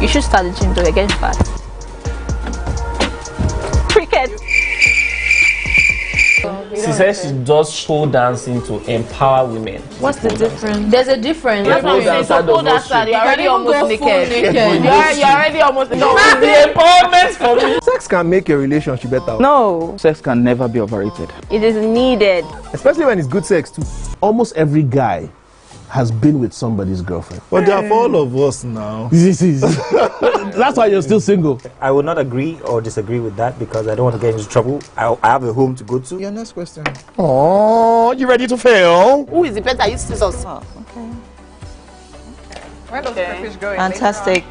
You should start the gym to get fat. Cricket. She says she does show dancing to empower women. What's the difference? There's a difference. That's what I'm saying. So pole dancer, you're already almost naked. You're already almost naked. No, it's the empowerment for me. Sex can make your relationship better. No. Sex can never be overrated. It is needed. Especially when it's good sex too. Almost every guy has been with somebody's girlfriend. But they are for all of us now. That's why you're still single. I would not agree or disagree with that because I don't want to get into trouble. I have a home to go to. Your next question. Oh, you ready to fail? Who is the better? You scissors. Oh, okay. Where does the fish go? Fantastic.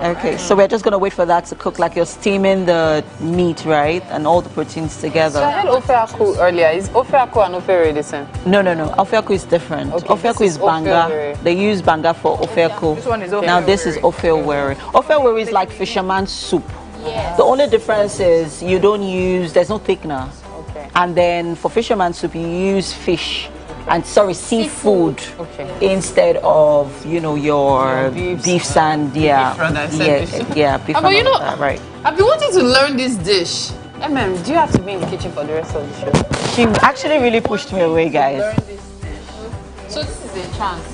Okay, so we're just going to wait for that to cook, like you're steaming the meat, right? And all the proteins together. So I had Ofe Akwu earlier. Is Ofe Akwu and Ofe Ere the same? No. Ofe Akwu is different. Okay, Ofe Akwu is banga. They use banga for Ofe Akwu. This one is Ofe Now this is Ofe Ere. Ofe Ere is like fisherman's soup. Yes. The only difference is you don't use, there's no thickener. Okay. And then for fisherman's soup, you use fish. And seafood instead of your beef and beef, right. But you know, right. I've been wanting to learn this dish. Do you have to be in the kitchen for the rest of the show? She actually really pushed me away, guys. Learn this dish. So this is a chance.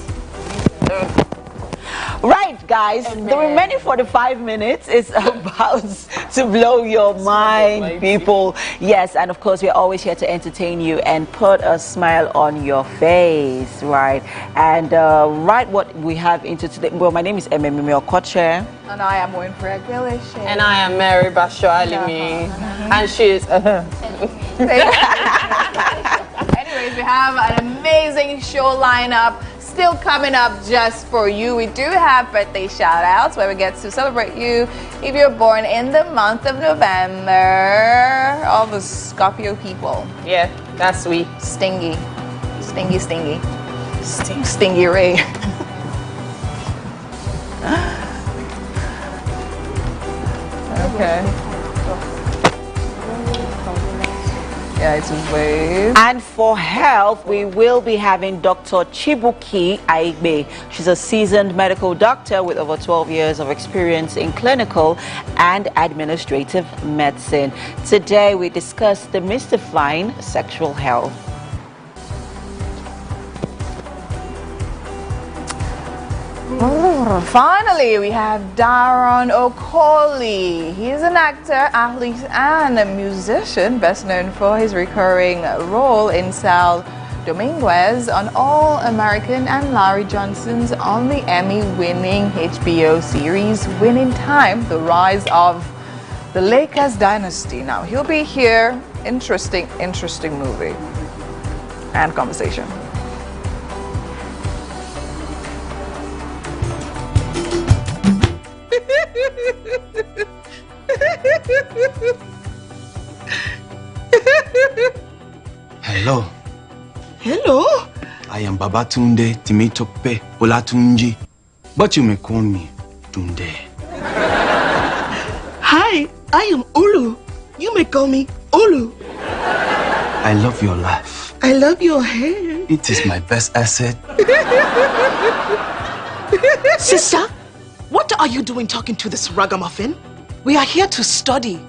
Right, guys, the remaining 45 minutes is about to blow your mind, people. Yes, and of course, we're always here to entertain you and put a smile on your face, right? And what we have into today, well, my name is Ememimi Okoche. And I am Winfred Gillish. And I am Mary Basho Alimi. And she's... Anyways, we have an amazing show lineup still coming up just for you. We do have birthday shout outs where we get to celebrate you if you're born in the month of November. All the Scorpio people. Yeah, that's sweet. Stingy Ray. Okay. Yeah, it's a wave. And for health, we will be having Dr. Chibuki Aigbe. She's a seasoned medical doctor with over 12 years of experience in clinical and administrative medicine. Today, we discuss demystifying sexual health. Finally, we have Daron Okoli. He's an actor, athlete, and a musician, best known for his recurring role in Sal Dominguez on All American and Larry Johnson's on the Emmy-winning HBO series Winning Time, The Rise of the Lakers Dynasty. Now, he'll be here. Interesting movie and conversation. Hello. I am Babatunde Timitope Olatunji, but you may call me Tunde. Hi, I am Olu. You may call me Olu. I love your laugh. I love your hair. It is my best asset. Sister, what are you doing talking to this ragamuffin? We are here to study.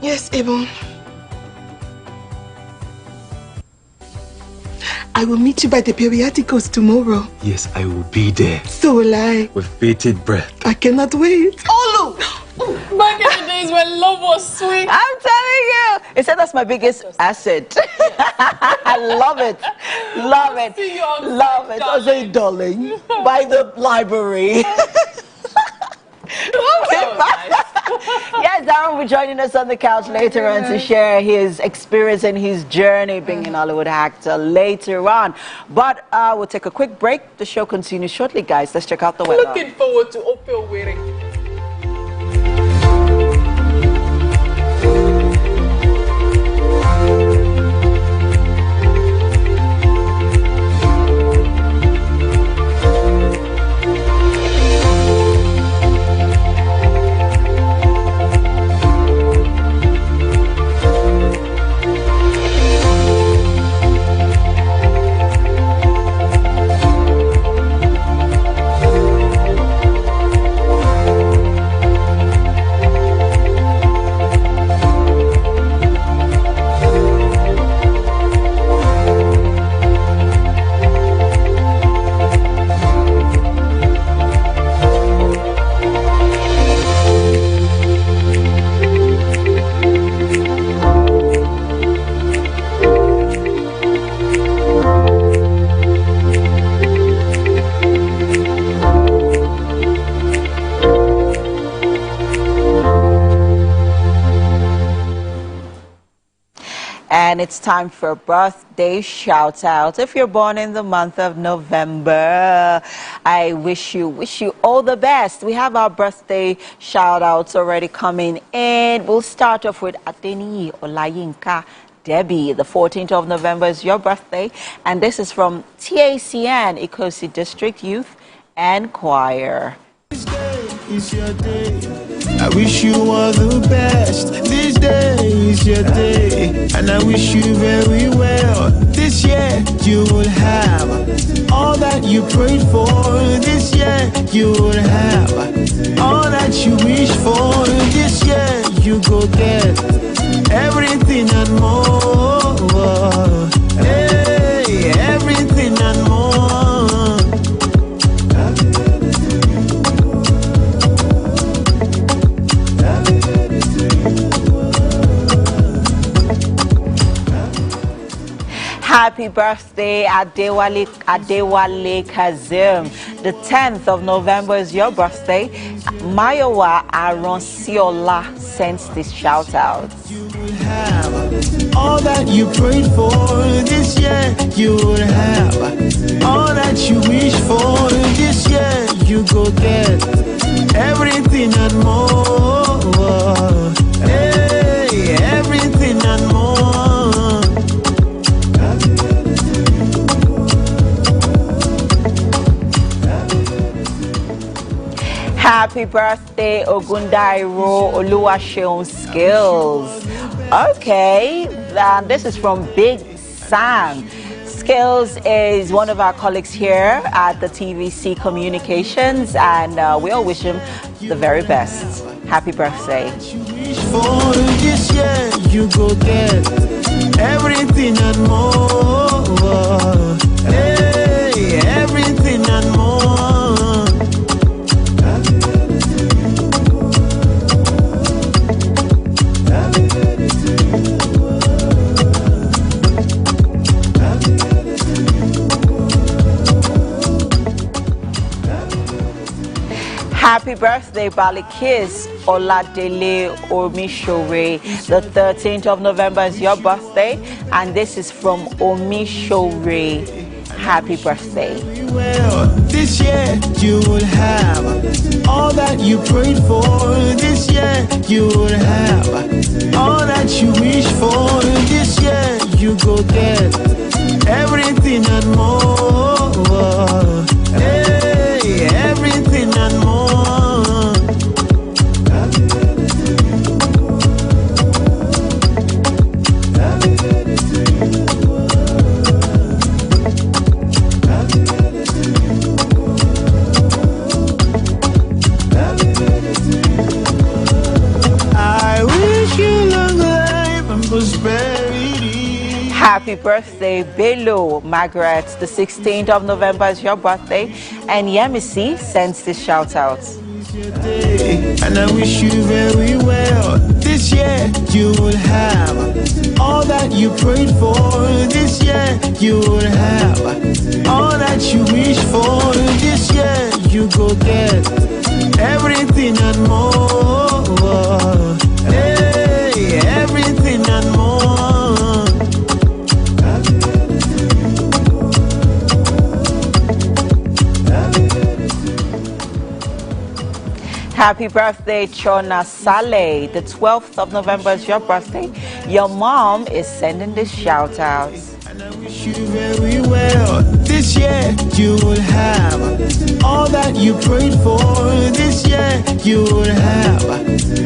Yes, Ebon. I will meet you by the periodicals tomorrow. Yes, I will be there. So will I. With bated breath. I cannot wait. Olu! Back in the days when love was sweet. I'm telling you. He said that's my biggest asset. I love it. Love it. Love it. I say, darling, by the library. Yes, Daron will be joining us on the couch later on to share his experience and his journey being an Hollywood actor later on. But we'll take a quick break. The show continues shortly, guys. Let's check out the weather. Looking forward to Opio wearing. And it's time for a birthday shout out. If you're born in the month of November, I wish you all the best. We have our birthday shout outs already coming in. We'll start off with Ateni Olayinka Debbie. The 14th of November is your birthday, and this is from TACN Ikosi District Youth and Choir. This day is your day. I wish you all the best. This day is your day, and I wish you very well. This year you will have all that you prayed for. This year you will have all that you wish for. This year you go get everything and more. Hey, everything and more. Happy birthday, Adewale Kazim. The 10th of November is your birthday. Mayowa Aronsiola sends this shout out. You will have all that you prayed for. This year you will have all that you wish for. This year you go get everything and more. Hey, everything and more. Happy birthday, Ogundairo Oluwaseun Skills. Okay, and this is from Big Sam. Skills is one of our colleagues here at the TVC Communications, and we all wish him the very best. Happy birthday. For this year you go get everything and more. Hey, everything and more. Happy birthday, Balikis Oladele Omishore. The 13th of November is your birthday, and this is from Omishore. Happy birthday. Well, this year you will have all that you prayed for. This year you will have all that you wish for. This year you go get everything and more. Hey, everything and more. Happy Happy birthday, Bello Margaret. The 16th of November is your birthday. And Yemisi sends this shout out. And I wish you very well. This year you will have all that you prayed for. This year you will have all that you wish for. This year you go get everything and more. Hey, everything and more. Happy birthday, Chona Saleh. The 12th of November is your birthday. Your mom is sending this shout out. And I wish you very well. This year you will have all that you prayed for. This year you will have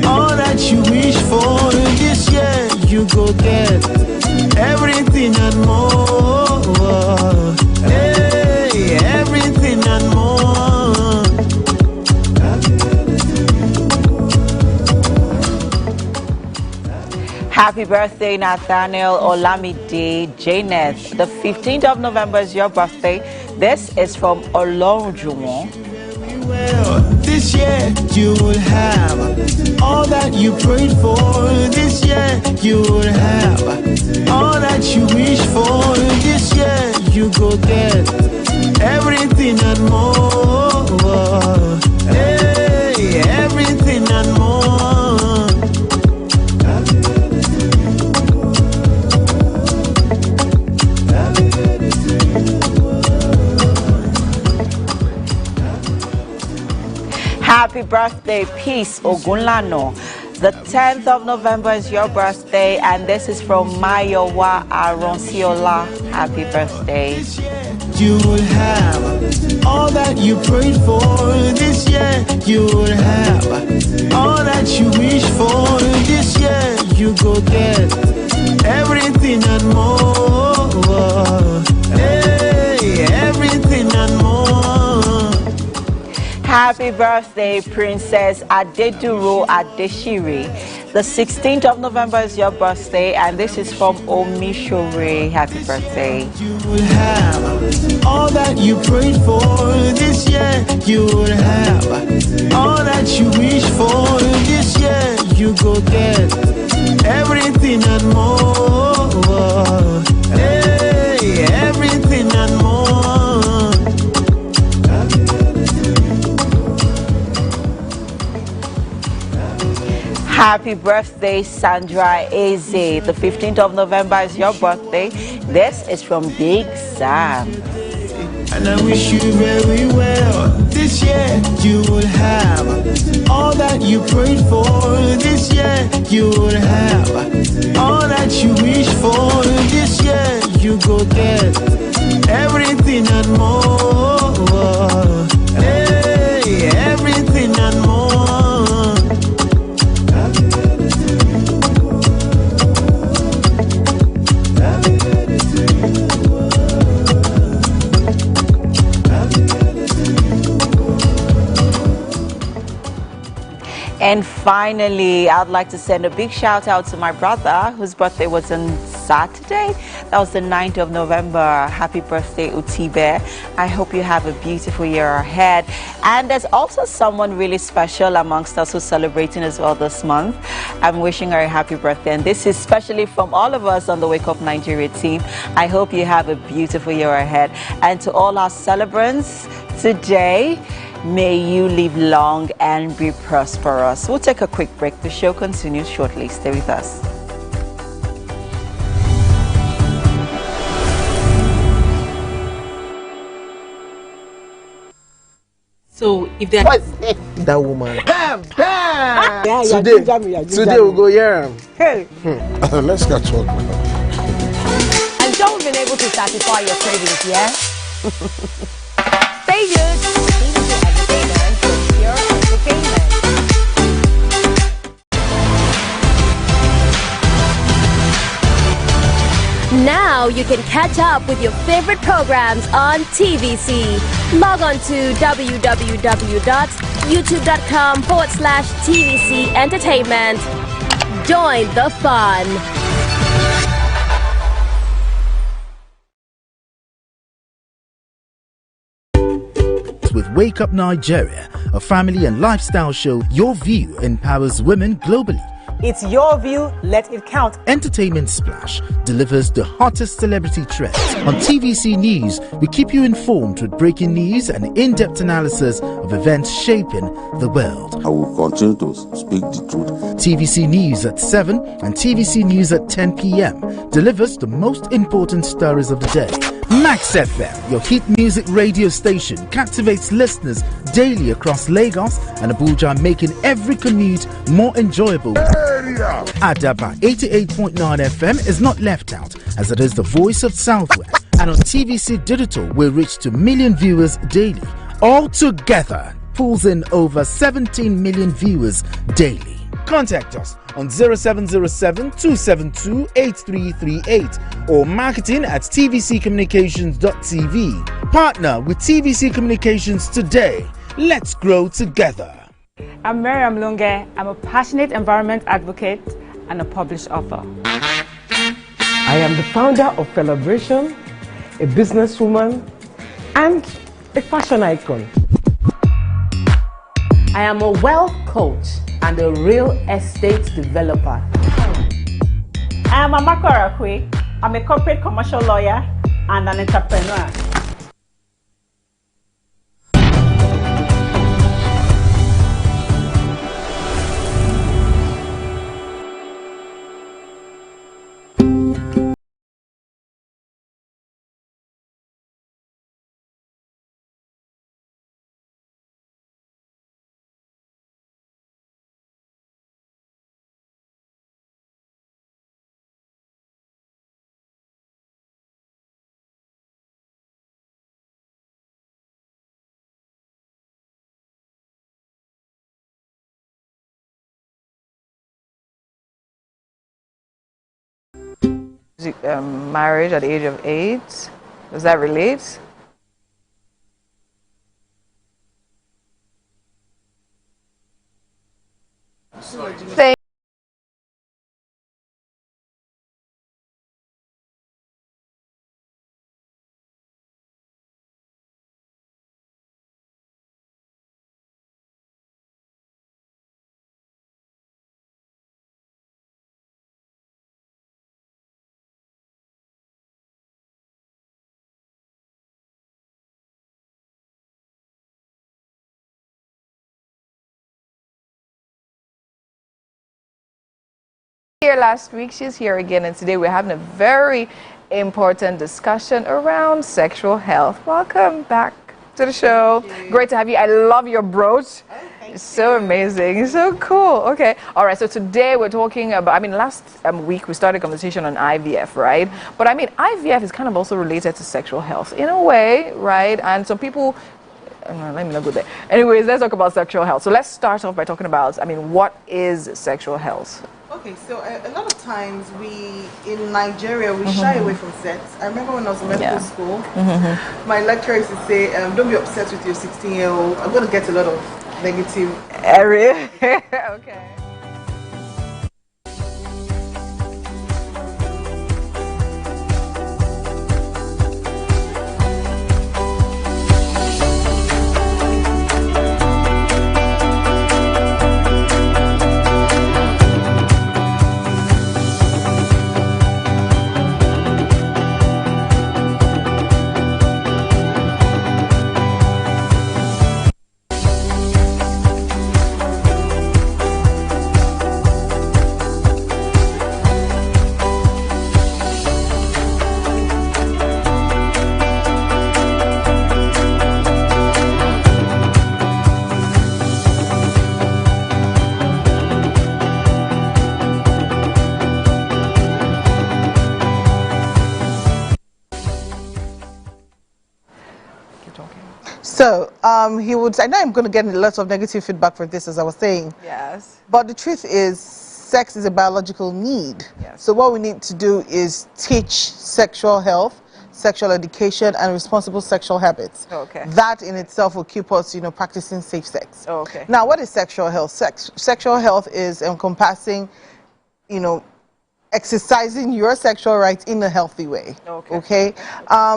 all that you wish for. This year you go get everything and more. Hey, everything and more. Happy birthday, Nathaniel Olamide Janeth. The 15th of November is your birthday. This is from Olonjuwon. Well, this year you will have all that you prayed for. This year you will have all that you wish for. This year you go get everything and more. Hey, everything and more. Happy birthday, Peace Ogunlano. The 10th of November is your birthday, and this is from Mayowa Aronsiola. Happy birthday. You will have all that you prayed for. This year you will have all that you wish for. This year you go get everything and more. Hey, everything and more. Happy birthday, Princess Adeduro Adeshiri. The 16th of November is your birthday, and this is from Omishore. Happy birthday. You will have all that you prayed for. This year you will have all that you wish for. This year you go get everything and more. Hey, everything and more. Happy birthday, Sandra Eze. The 15th of November is your birthday. This is from Big Sam. And I wish you very well. This year you will have all that you prayed for. This year you will have all that you wish for. This year you go get everything and more. Hey, everything and more. And finally, I'd like to send a big shout out to my brother whose birthday was on Saturday. That was the 9th of November. Happy birthday, Utibe. I hope you have a beautiful year ahead. And there's also someone really special amongst us who's celebrating as well this month. I'm wishing her a happy birthday. And this is especially from all of us on the Wake Up Nigeria team. I hope you have a beautiful year ahead. And to all our celebrants today, may you live long and be prosperous. We'll take a quick break. The show continues shortly. Stay with us. So if they're that woman. Bam! Bam! Yeah, Today we'll go here. Hey. Let's get talk now. And don't been able to satisfy your cravings, yeah? Stay good. Entertainment with pure entertainment. Now you can catch up with your favorite programs on TVC. Log on to www.youtube.com/TVC Entertainment. Join the fun. with Wake Up Nigeria, a family and lifestyle show. Your view empowers women globally. It's your view, let it count. Entertainment Splash delivers the hottest celebrity trends. On TVC News, we keep you informed with breaking news and in-depth analysis of events shaping the world. I will continue to speak the truth. TVC News at 7 and TVC News at 10 p.m. delivers the most important stories of the day. Max FM, your hit music radio station, captivates listeners daily across Lagos and Abuja, making every commute more enjoyable. Adaba 88.9 FM is not left out, as it is the voice of Southwest. And on TVC Digital, we reach to million viewers daily. All together, pulls in over 17 million viewers daily. Contact us on 0707-272-8338 or marketing at tvccommunications.tv. Partner with TVC Communications today. Let's grow together. I'm Miriam Lunge. I'm a passionate environment advocate and a published author. I am the founder of Celebration, a businesswoman, and a fashion icon. I am a wealth coach and a real estate developer. I am Amako Arakwe. I'm a corporate commercial lawyer and an entrepreneur. Marriage at the age of 8. Does that relate? Thank here last week, she's here again, and today we're having a very important discussion around sexual health. Welcome back to the show. Great to have you. I love your brooch. It's so amazing. It's so cool. Okay. All right. So today we're talking about, last week we started a conversation on IVF, right? But IVF is kind of also related to sexual health in a way, right? And some people, let me not go there. Anyways, let's talk about sexual health. So let's start off by talking about, what is sexual health? Okay, so a lot of times in Nigeria, we shy away from sex. I remember when I was in medical school, my lecturer used to say, don't be obsessed with your 16-year-old. I'm going to get a lot of negative area. Okay. So he would. I know I'm going to get lots of negative feedback for this, as I was saying. Yes. But the truth is, sex is a biological need. Yes. So what we need to do is teach sexual health, sexual education, and responsible sexual habits. Okay. That in itself will keep us, practicing safe sex. Okay. Now, what is sexual health? Sexual health is encompassing, exercising your sexual rights in a healthy way. Okay.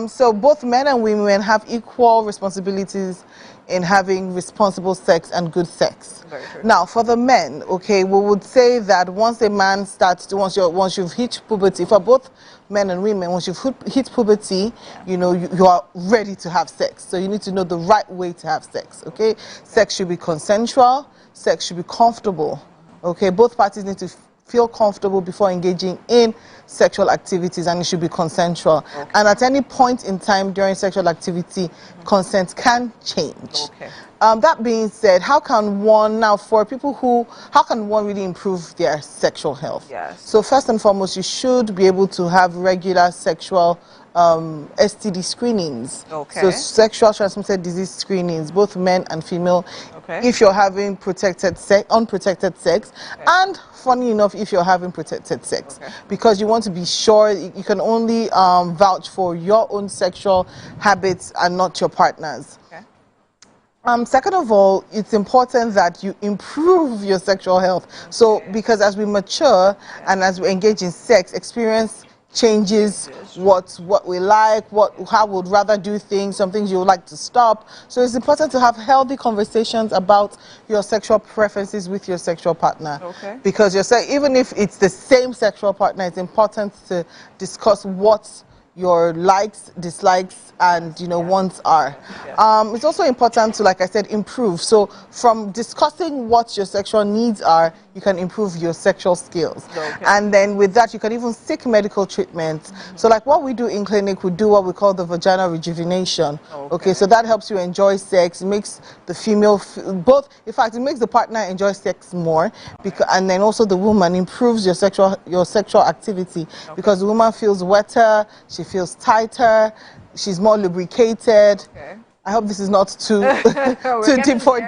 So both men and women have equal responsibilities in having responsible sex and good sex. Now, for the men, okay, we would say that once a man starts to, once you've hit puberty, for both men and women, once you've hit puberty, you know, you are ready to have sex. So you need to know the right way to have sex, okay? Sex should be consensual, sex should be comfortable, okay? Both parties need to feel comfortable before engaging in sexual activities, and it should be consensual. And at any point in time during sexual activity, consent can change. That being said, how can one, now for people who, how can one really improve their sexual health? So first and foremost, you should be able to have regular sexual STD screenings. So sexual transmitted disease screenings, both men and female, if you're having unprotected sex, and funny enough, if you're having protected sex, because you want to be sure you can only vouch for your own sexual habits and not your partner's. Second of all, it's important that you improve your sexual health. So, because as we mature and as we engage in sex, experience changes what we like, how we'd rather do things, some things you would like to stop. So it's important to have healthy conversations about your sexual preferences with your sexual partner. Because even if it's the same sexual partner, it's important to discuss what your likes, dislikes, and wants are. It's also important to, like I said, improve. So from discussing what your sexual needs are, you can improve your sexual skills. And then with that, you can even seek medical treatment. So like what we do in clinic, we do what we call the vaginal rejuvenation. So that helps you enjoy sex, makes the female, in fact, it makes the partner enjoy sex more, and then also the woman improves your sexual activity, because the woman feels wetter, she feels tighter, she's more lubricated. I hope this is not too too deep for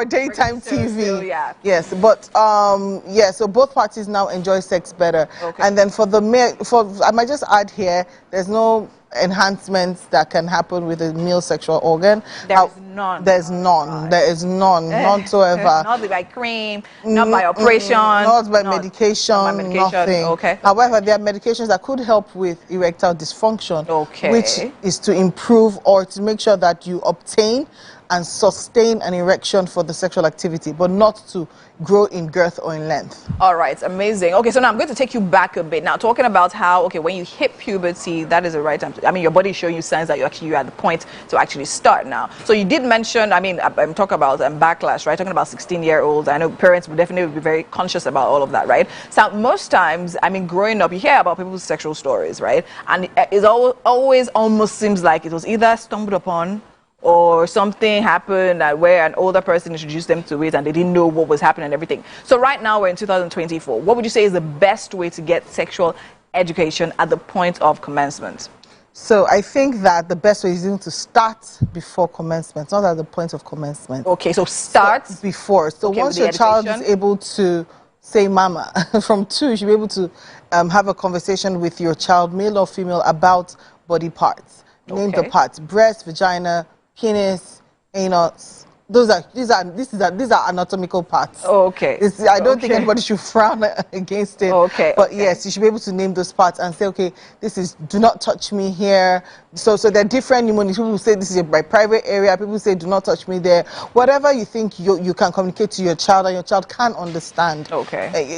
daytime TV. Yes, but so both parties now enjoy sex better. And then for the male, I might just add here, there's no enhancements that can happen with a male sexual organ. There's none. There's none. There is none, whatsoever. Not by cream, not by operation, not by medication, nothing. However, there are medications that could help with erectile dysfunction, which is to improve or to make sure that you obtain and sustain an erection for the sexual activity, but not to grow in girth or in length. All right, amazing. Okay, so now I'm going to take you back a bit. Now, talking about how, when you hit puberty, that is the right time. Your body is showing you signs that you're at the point to actually start now. So you did mention, I'm talking about backlash, right? Talking about 16-year-olds. I know parents would definitely be very conscious about all of that, right? So most times, growing up, you hear about people's sexual stories, right? And it always almost seems like it was either stumbled upon or something happened where an older person introduced them to it and they didn't know what was happening and everything. So right now we're in 2024. What would you say is the best way to get sexual education at the point of commencement? So I think that the best way is even to start before commencement, not at the point of commencement. So start before. So once your child is able to say mama, from 2, you should be able to have a conversation with your child, male or female, about body parts. Name the parts: breast, vagina, penis, anus. These are anatomical parts. I don't think anybody should frown against it. But yes, you should be able to name those parts and say, okay, this is, do not touch me here. So there are different pneumonies. People say this is my private area. People say do not touch me there. Whatever you think you can communicate to your child and your child can understand.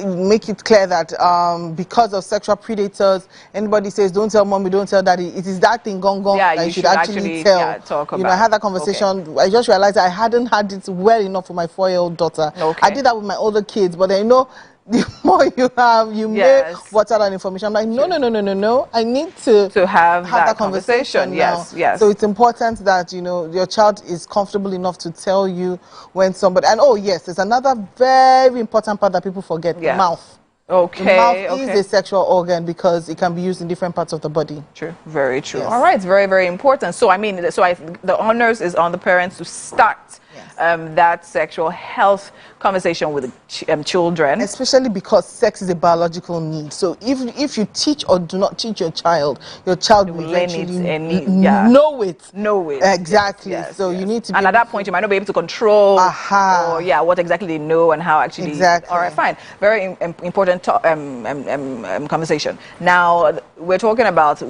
Make it clear that because of sexual predators, anybody says don't tell mommy, don't tell daddy, it is that thing gone that you should actually tell. Talk about. I had that conversation. I just realized I hadn't had it well enough for my 4-year-old daughter. I did that with my older kids, but the more you have, you may water that information. I'm like, no. I need to have that conversation. Yes. So it's important that your child is comfortable enough to tell you when somebody. And there's another very important part that people forget: the mouth. The mouth is a sexual organ because it can be used in different parts of the body. True, very true. All right, it's very, very important. So the onus is on the parents to start that sexual health conversation with children. Especially because sex is a biological need. So if you teach or do not teach your child will eventually know it. Exactly. Yes, so you need to be and at that point you might not be able to control or what exactly they know and how actually. Exactly. All right, fine. Very important conversation. Now we're talking about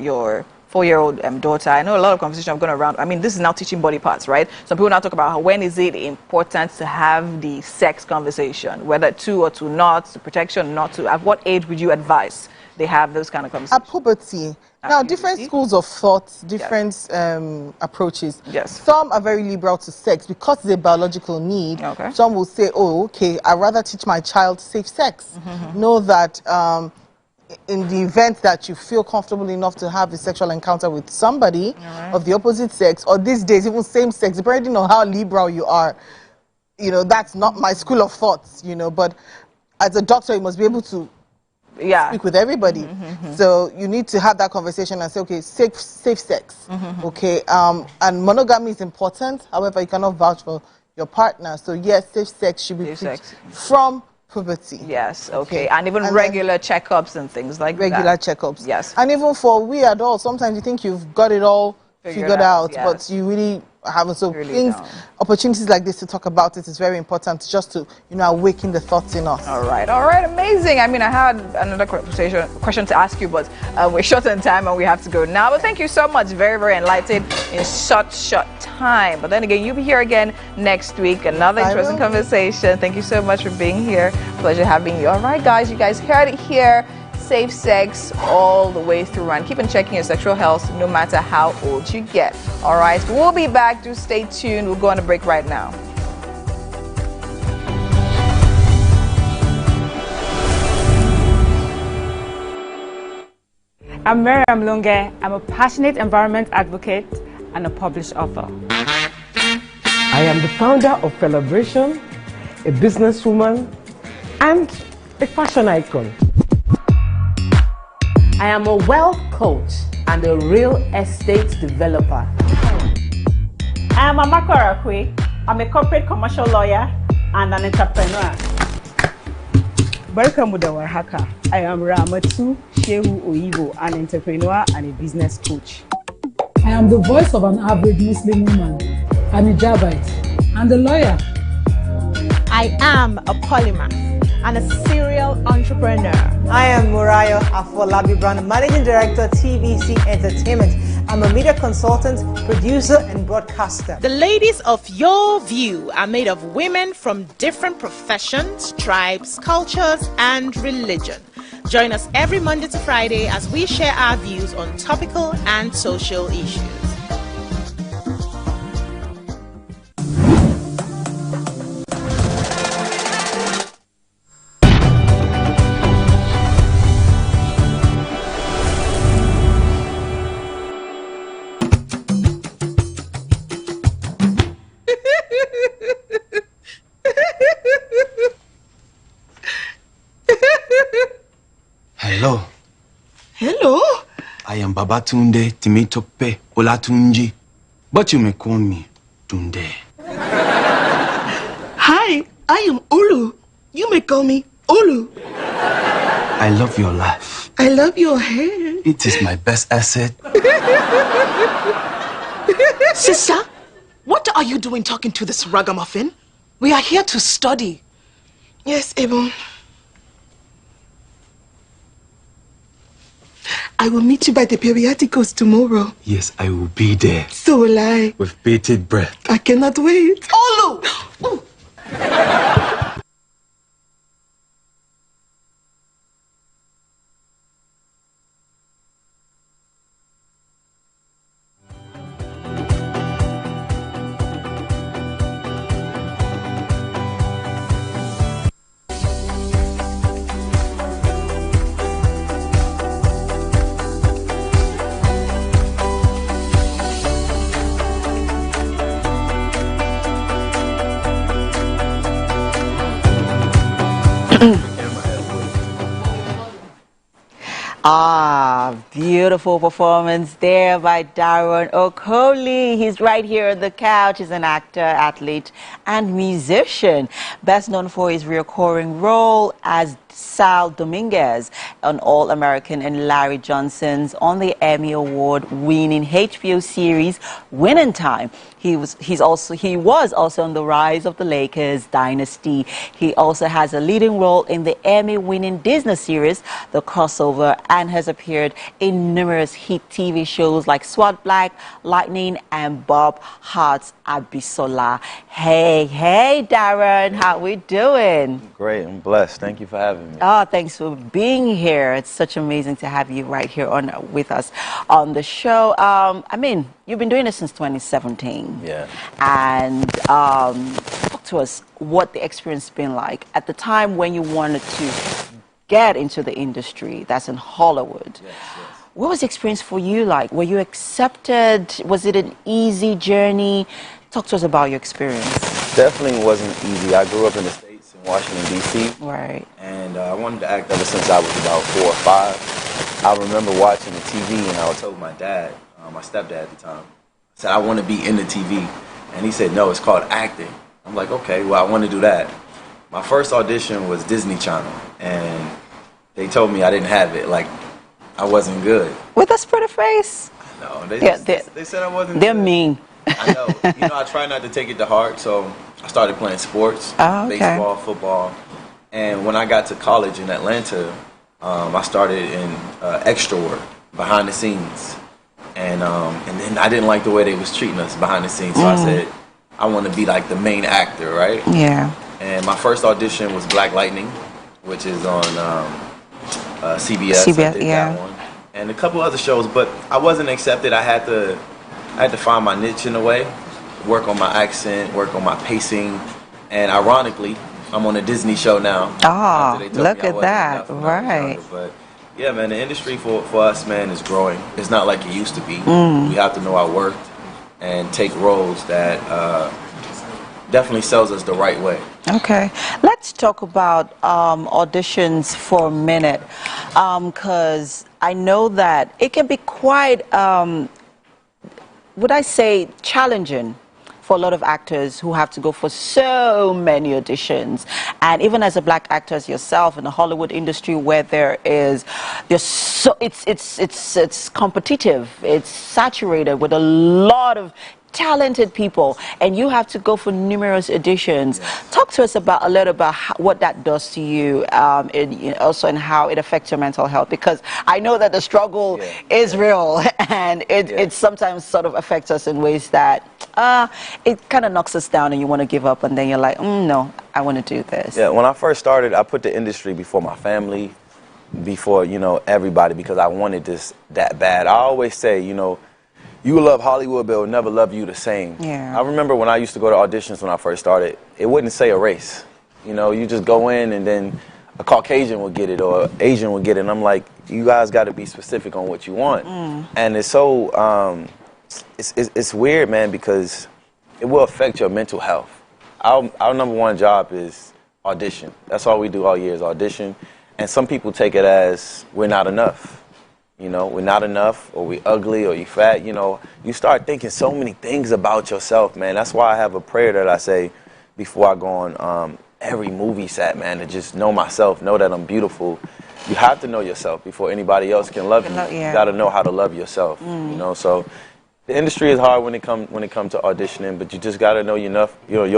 your 4-year-old daughter. I know a lot of conversation have gone around. I mean, this is now teaching body parts, right? Some people now talk about when is it important to have the sex conversation, whether to or to not, to protection, not to. At what age would you advise they have those kind of conversations? At puberty. Now, different schools of thought, different approaches. Yes. Some are very liberal to sex because it's a biological need. Okay. Some will say, oh, okay, I'd rather teach my child safe sex. Know that in the event that you feel comfortable enough to have a sexual encounter with somebody of the opposite sex, or these days even same sex, depending on how liberal you are, that's not my school of thoughts, but as a doctor you must be able to speak with everybody. So you need to have that conversation and say, okay, safe sex, okay, and monogamy is important. However, you cannot vouch for your partner. So yes, safe sex should be from puberty. Yes, okay. And even regular checkups and things like regular checkups. Yes. And even for we adults, sometimes you think you've got it all figured out, but you really haven't. So opportunities like this to talk about it is very important, just to awaken the thoughts in us. All right, amazing. I mean, I had another question to ask you, but we're short on time and we have to go now. But thank you so much, very, very enlightening in short time. But then again, you'll be here again next week. Another interesting conversation. Thank you so much for being here. Pleasure having you. All right, guys, you guys heard it here. Safe sex all the way through, and keep on checking your sexual health no matter how old you get. All right, we'll be back. Do stay tuned. We'll go on a break right now. I'm Miriam Lunge. I'm a passionate environment advocate and a published author. I am the founder of Celebration, a businesswoman, and a fashion icon. I am a wealth coach and a real estate developer. I am Amako Arakwe. I'm a corporate commercial lawyer and an entrepreneur. Welcome to Warhaka. I am Ramatu Shehu Oyibo, an entrepreneur and a business coach. I am the voice of an average Muslim woman, an hijabite, and a lawyer. I am a polymath and a serial entrepreneur. I am Murayo Afolabi Brown, Managing Director, TVC Entertainment. I'm a media consultant, producer, and broadcaster. The ladies of Your View are made of women from different professions, tribes, cultures, and religion. Join us every Monday to Friday as we share our views on topical and social issues. Hello. Hello? I am Babatunde Timitope Olatunji, but you may call me Tunde. Hi, I am Olu. You may call me Olu. I love your laugh. I love your hair. It is my best asset. Sister, what are you doing talking to this ragamuffin? We are here to study. Yes, Ebon. I will meet you by the periodicals tomorrow. Yes, I will be there. So will I. With bated breath. I cannot wait. Olu! Ooh. Beautiful performance there by Daron Okoli. He's right here on the couch. He's an actor, athlete, and musician. Best known for his recurring role as Sal Dominguez on All American and Larry Johnson's on the Emmy Award-winning HBO series Winning Time. He was also on the Rise of the Lakers dynasty. He also has a leading role in the Emmy-winning Disney series The Crossover, and has appeared in numerous hit TV shows like SWAT Black, Lightning, and Bob Hart's Abisola. Hey, Daron, how we doing? Great, I'm blessed. Thank you for having me. Oh, thanks for being here. It's such amazing to have you right here with us on the show. I mean, you've been doing this since 2017. Yeah. And talk to us what the experience has been like at the time when you wanted to get into the industry that's in Hollywood. Yes. What was the experience for you like? Were you accepted? Was it an easy journey? Talk to us about your experience. Definitely wasn't easy. I grew up in the States, in Washington, D.C. Right. And I wanted to act ever since I was about 4 or 5. I remember watching the TV, and I told my dad, my stepdad at the time, I said, I want to be in the TV. And he said, no, it's called acting. I'm like, okay, well, I want to do that. My first audition was Disney Channel, and they told me I didn't have it, like I wasn't good. With a pretty face? No, they said I wasn't They're good. mean. I know. I try not to take it to heart, so I started playing sports, baseball, football. And when I got to college in Atlanta, I started in extra work, behind the scenes. And then I didn't like the way they was treating us behind the scenes, so I said, I want to be like the main actor, right? Yeah. And my first audition was Black Lightning, which is on CBS. I did that one. And a couple other shows, but I wasn't accepted. I had to find my niche in a way, work on my accent, work on my pacing, and ironically, I'm on a Disney show now. Oh, look at that, right. But yeah, man, the industry for us, man, is growing. It's not like it used to be. We have to know our worth and take roles that definitely sells us the right way. Okay, let's talk about auditions for a minute, because I know that it can be quite, would I say, challenging for a lot of actors who have to go for so many auditions. And even as a black actor as yourself in the Hollywood industry, where it's competitive, it's saturated with a lot of talented people, and you have to go for numerous auditions. Talk to us a little about what that does to you, also and how it affects your mental health, because I know that the struggle is real, and it sometimes sort of affects us in ways that it kind of knocks us down, and you want to give up, and then you're like, no, I want to do this. Yeah, when I first started, I put the industry before my family, before everybody, because I wanted this that bad. I always say, you will love Hollywood, but it will never love you the same. Yeah. I remember when I used to go to auditions when I first started, it wouldn't say a race. You just go in and then a Caucasian will get it or Asian will get it. And I'm like, you guys got to be specific on what you want. And it's so, it's weird, man, because it will affect your mental health. Our number one job is audition. That's all we do all year is audition. And some people take it as we're not enough. We're not enough, or we ugly, or you fat. You start thinking so many things about yourself, man. That's why I have a prayer that I say before I go on every movie set, man, to just know myself, know that I'm beautiful. You have to know yourself before anybody else can love you. You got to know how to love yourself. So the industry is hard when it comes to auditioning, but you just got to know you're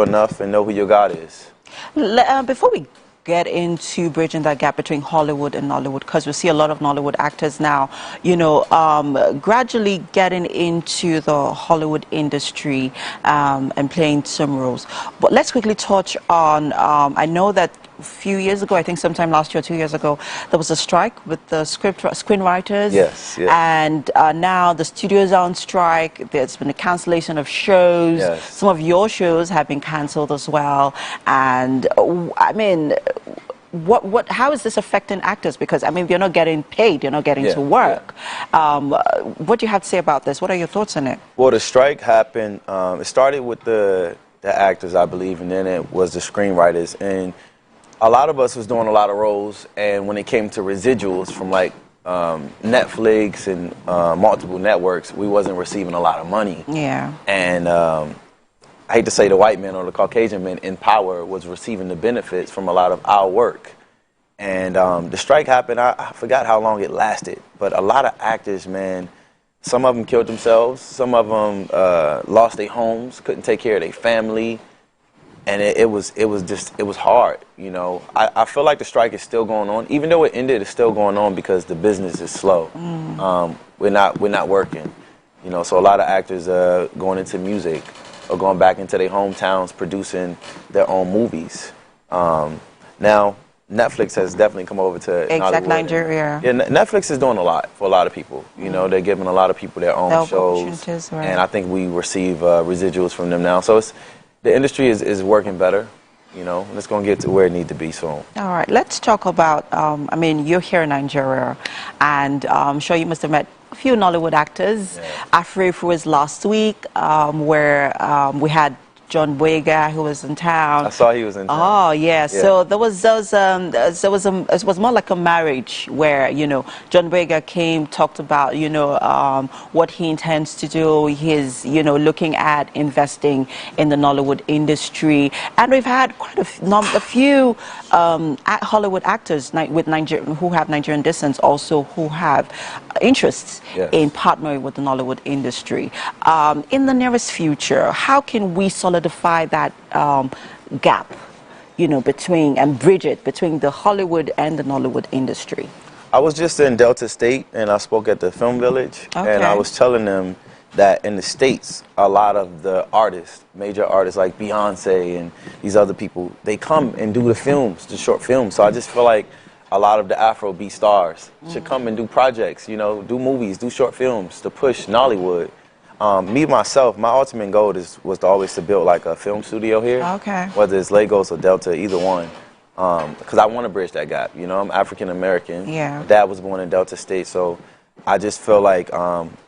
enough, and know who your God is. Before we get into bridging that gap between Hollywood and Nollywood, because we see a lot of Nollywood actors now, gradually getting into the Hollywood industry and playing some roles. But let's quickly touch on, I know that a few years ago, I think sometime last year or 2 years ago, there was a strike with the screenwriters. Yes. And now the studios are on strike. There's been a cancellation of shows. Yes. Some of your shows have been cancelled as well. And I mean, how is this affecting actors? Because I mean, you're not getting paid, you're not getting to work. What do you have to say about this? What are your thoughts on it? Well, the strike happened. It started with the actors, I believe, and then it was the screenwriters. And a lot of us was doing a lot of roles, and when it came to residuals from like Netflix and multiple networks, we wasn't receiving a lot of money. Yeah. And I hate to say the white man or the Caucasian man in power was receiving the benefits from a lot of our work. And the strike happened, I forgot how long it lasted, but a lot of actors, man, some of them killed themselves, some of them lost their homes, couldn't take care of their family. And it was hard, you know. I feel like the strike is still going on, even though it ended. It's still going on because the business is slow. We're not working, you know. So a lot of actors going into music or going back into their hometowns, producing their own movies. Now Netflix has definitely come over to Nigeria. Yeah, Netflix is doing a lot for a lot of people. You know, they're giving a lot of people their own shows, right. and I think we receive residuals from them now. So the industry is working better, you know, and it's going to get to where it needs to be soon. All right, let's talk about, I mean, you're here in Nigeria, and I'm sure you must have met a few Nollywood actors. Yeah. Afrifu was last week, where we had John Boyega, who was in town. I saw he was in town. Oh, yeah. So it was more like a marriage where, you know, John Boyega came, talked about, you know, what he intends to do. He's, you know, looking at investing in the Nollywood industry. And we've had quite a few Hollywood actors who have Nigerian descent also who have interests in partnering with the Nollywood industry. In the nearest future, how can we solidify that gap, you know, bridge it between the Hollywood and the Nollywood industry? I was just in Delta State, and I spoke at the Film Village, and I was telling them that in the States, a lot of the artists, major artists like Beyonce and these other people, they come and do the films, the short films. So I just feel like a lot of the Afrobeat stars should come and do projects, you know, do movies, do short films to push Nollywood. Me, myself, my ultimate goal was always to build like a film studio here. Okay. Whether it's Lagos or Delta, either one. Because I want to bridge that gap. You know, I'm African American. Yeah. My dad was born in Delta State, so I just feel like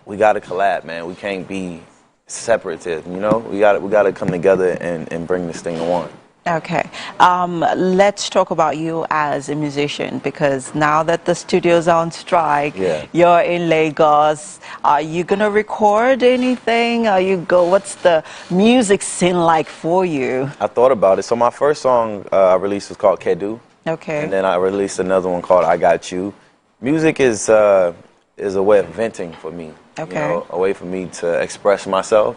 we got to collab, man. We can't be separative, you know? We got to come together and bring this thing to one. Okay. Let's talk about you as a musician, because now that the studio's on strike, you're in Lagos. Are you going to record anything? What's the music scene like for you? I thought about it. So my first song I released was called Kedu. Okay. And then I released another one called I Got You. Music is a way of venting for me. Okay. You know, a way for me to express myself.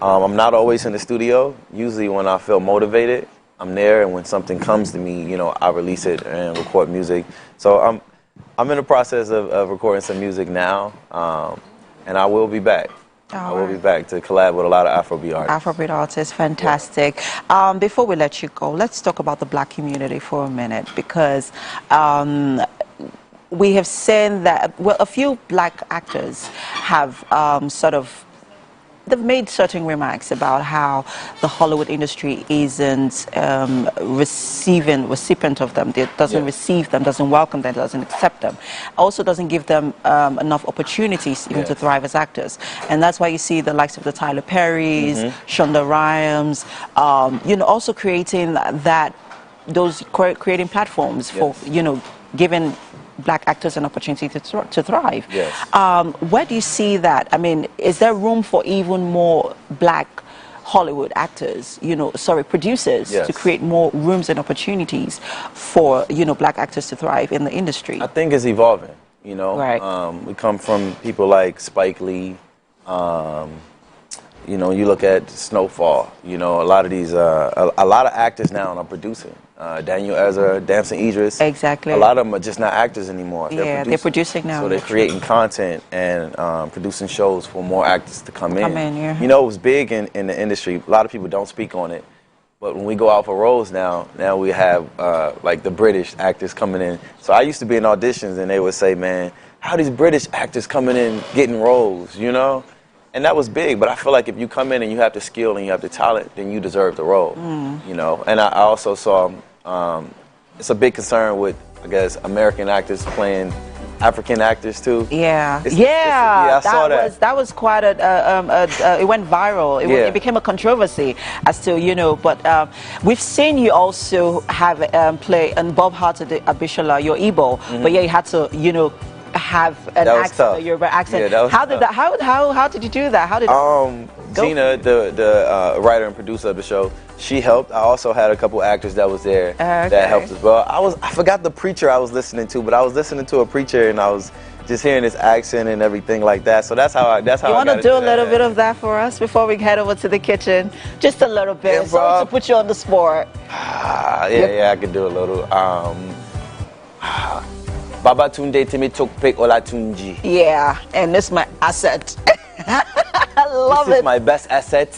I'm not always in the studio. Usually when I feel motivated, I'm there, and when something comes to me, you know, I release it and record music. So I'm in the process of recording some music now, and I will be back. I will be back to collab with a lot of Afrobeat artists. Afrobeat artists, fantastic. Before we let you go, let's talk about the Black community for a minute, because we have seen that, well, a few Black actors have they've made certain remarks about how the Hollywood industry isn't recipient of them. It doesn't receive them, doesn't welcome them, doesn't accept them. Also doesn't give them enough opportunities even to thrive as actors. And that's why you see the likes of the Tyler Perrys, Shonda Rhimes, you know, also creating creating platforms for, you know, giving Black actors an opportunity to thrive. Where do you see that? I mean, is there room for even more Black Hollywood actors, producers, to create more rooms and opportunities for, Black actors to thrive in the industry? I think it's evolving, Right. We come from people like Spike Lee. You look at Snowfall. A lot of these, a lot of actors now are producing. Daniel Ezra, Damson Idris. Exactly. A lot of them are just not actors anymore. They're producing now. So they're creating content and producing shows for more actors to come in. Yeah. It was big in the industry. A lot of people don't speak on it. But when we go out for roles now we have like the British actors coming in. So I used to be in auditions and they would say, man, how these British actors coming in getting roles, And that was big, but I feel like if you come in and you have the skill and you have the talent, then you deserve the role, And I also saw it's a big concern with, I guess, American actors playing African actors too. Yeah, I saw that. That was quite it went viral. It became a controversy as to, but we've seen you also have play, and Bob Hart Abishola, your Igbo, but you had to, have an accent, a Yoruba accent. Yeah, that was how did tough. that? How did you do that? How did? Gina, the writer and producer of the show, she helped. I also had a couple actors that was there that helped as well. I forgot the preacher I was listening to, but I was listening to a preacher and I was just hearing his accent and everything like that. So that's how You want to do a little bit of that for us before we head over to the kitchen? Just a little bit. Yeah, Sorry to put you on the spot. Yeah, I can do a little. Baba Tunde Timi Tokpe Ola Tunji. Yeah, and this is my asset. I love This is my best asset.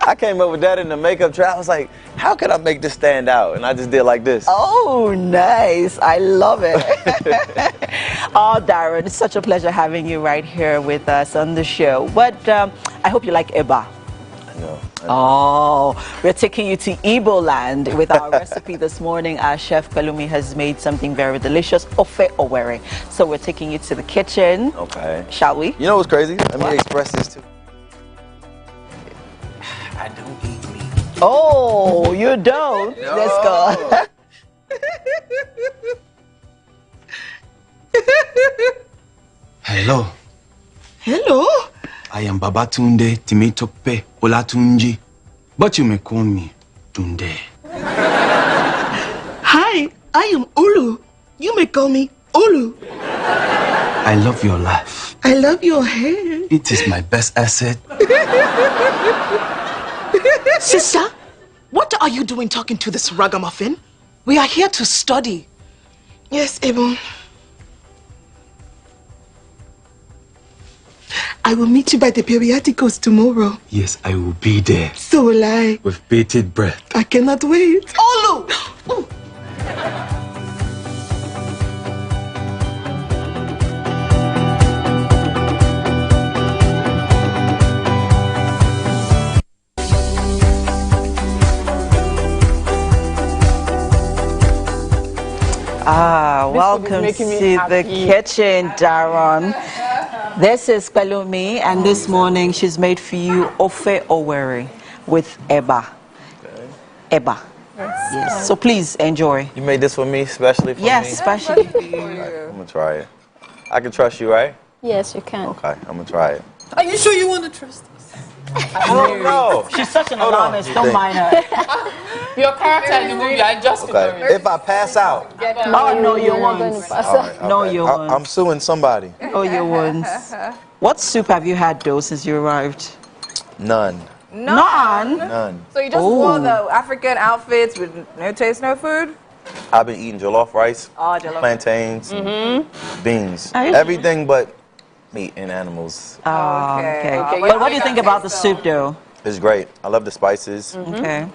I came up with that in the makeup track. I was like, how can I make this stand out? And I just did like this. Oh, nice. I love it. Oh, Daron, it's such a pleasure having you right here with us on the show. But I hope you like Eba. I know. Oh, we're taking you to Igbo land with our recipe this morning. Our chef Pelumi has made something very delicious, ofe owere. So we're taking you to the kitchen. Okay. Shall we? You know what's crazy? Let me express this too. I don't eat meat. Oh, you don't? No. Let's go. Hello. Hello. I am Babatunde Timitope Olatunji, but you may call me Tunde. Hi, I am Ulu. You may call me Ulu. I love your laugh. I love your hair. It is my best asset. Sister, what are you doing talking to this ragamuffin? We are here to study. Yes, Ebon. I will meet you by the periodicals tomorrow. Yes, I will be there. So will I. With bated breath. I cannot wait. Olu! Ooh. Welcome to the kitchen, Daron. This is Pelumi, and this morning she's made for you ofe owere with eba. Eba. Yes. So please enjoy. You made this for me, especially for me? Yes, especially for you. I'm gonna try it. I can trust you, right? Yes, you can. Okay, I'm gonna try it. Are you sure you want to trust us? I don't know. She's such an alarmist. Don't mind her. Your character in the movie, I just Okay. If I pass out, Oh, no, you won't. No, you won't. I'm suing somebody. Oh, you won't. What soup have you had, though, since you arrived? None. None? None. So you just wore the African outfits with no taste, no food? I've been eating jollof rice, Oh, jollof. plantains, beans, Are you- everything but meat and animals. Oh, okay. Okay. But what do you think about the soup, though? It's great. I love the spices. Okay.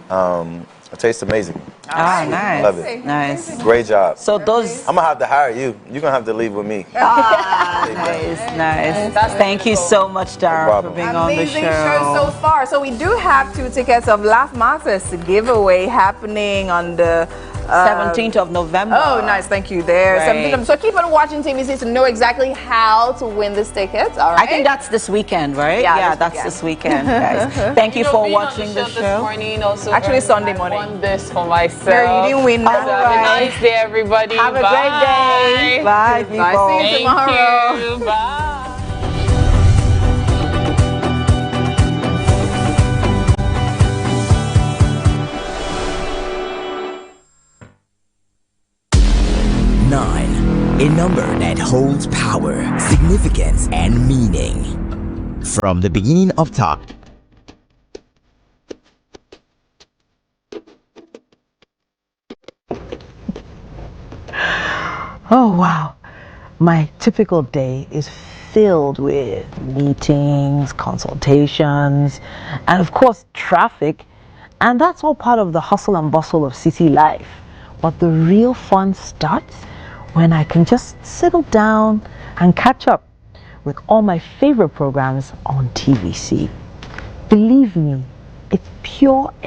It tastes amazing. Ah, nice. Love it. Nice. Great job. So those... I'm gonna have to hire you. You're gonna have to leave with me. Ah, nice. Thank you so much, Daron, for being on the Amazing show. show so far. So we do have 2 tickets of Laugh Masters giveaway happening on the 17th of November. Oh, nice. Thank you there. Right. 17th of, so keep on watching TVC to know exactly how to win these tickets. All right. I think that's this weekend, right? Yeah, that's this weekend, guys. Thank you for watching the show. This morning also Actually, Sunday morning. I won this for myself. Girl, you didn't win that. So have a nice day, everybody. Have a great day. Bye, people. Bye. See you tomorrow. Thank you. Bye. A number that holds power, significance, and meaning. From the beginning of time. Oh, wow. My typical day is filled with meetings, consultations, and of course, traffic. And that's all part of the hustle and bustle of city life. But the real fun starts when I can just settle down and catch up with all my favorite programs on TVC. Believe me, it's pure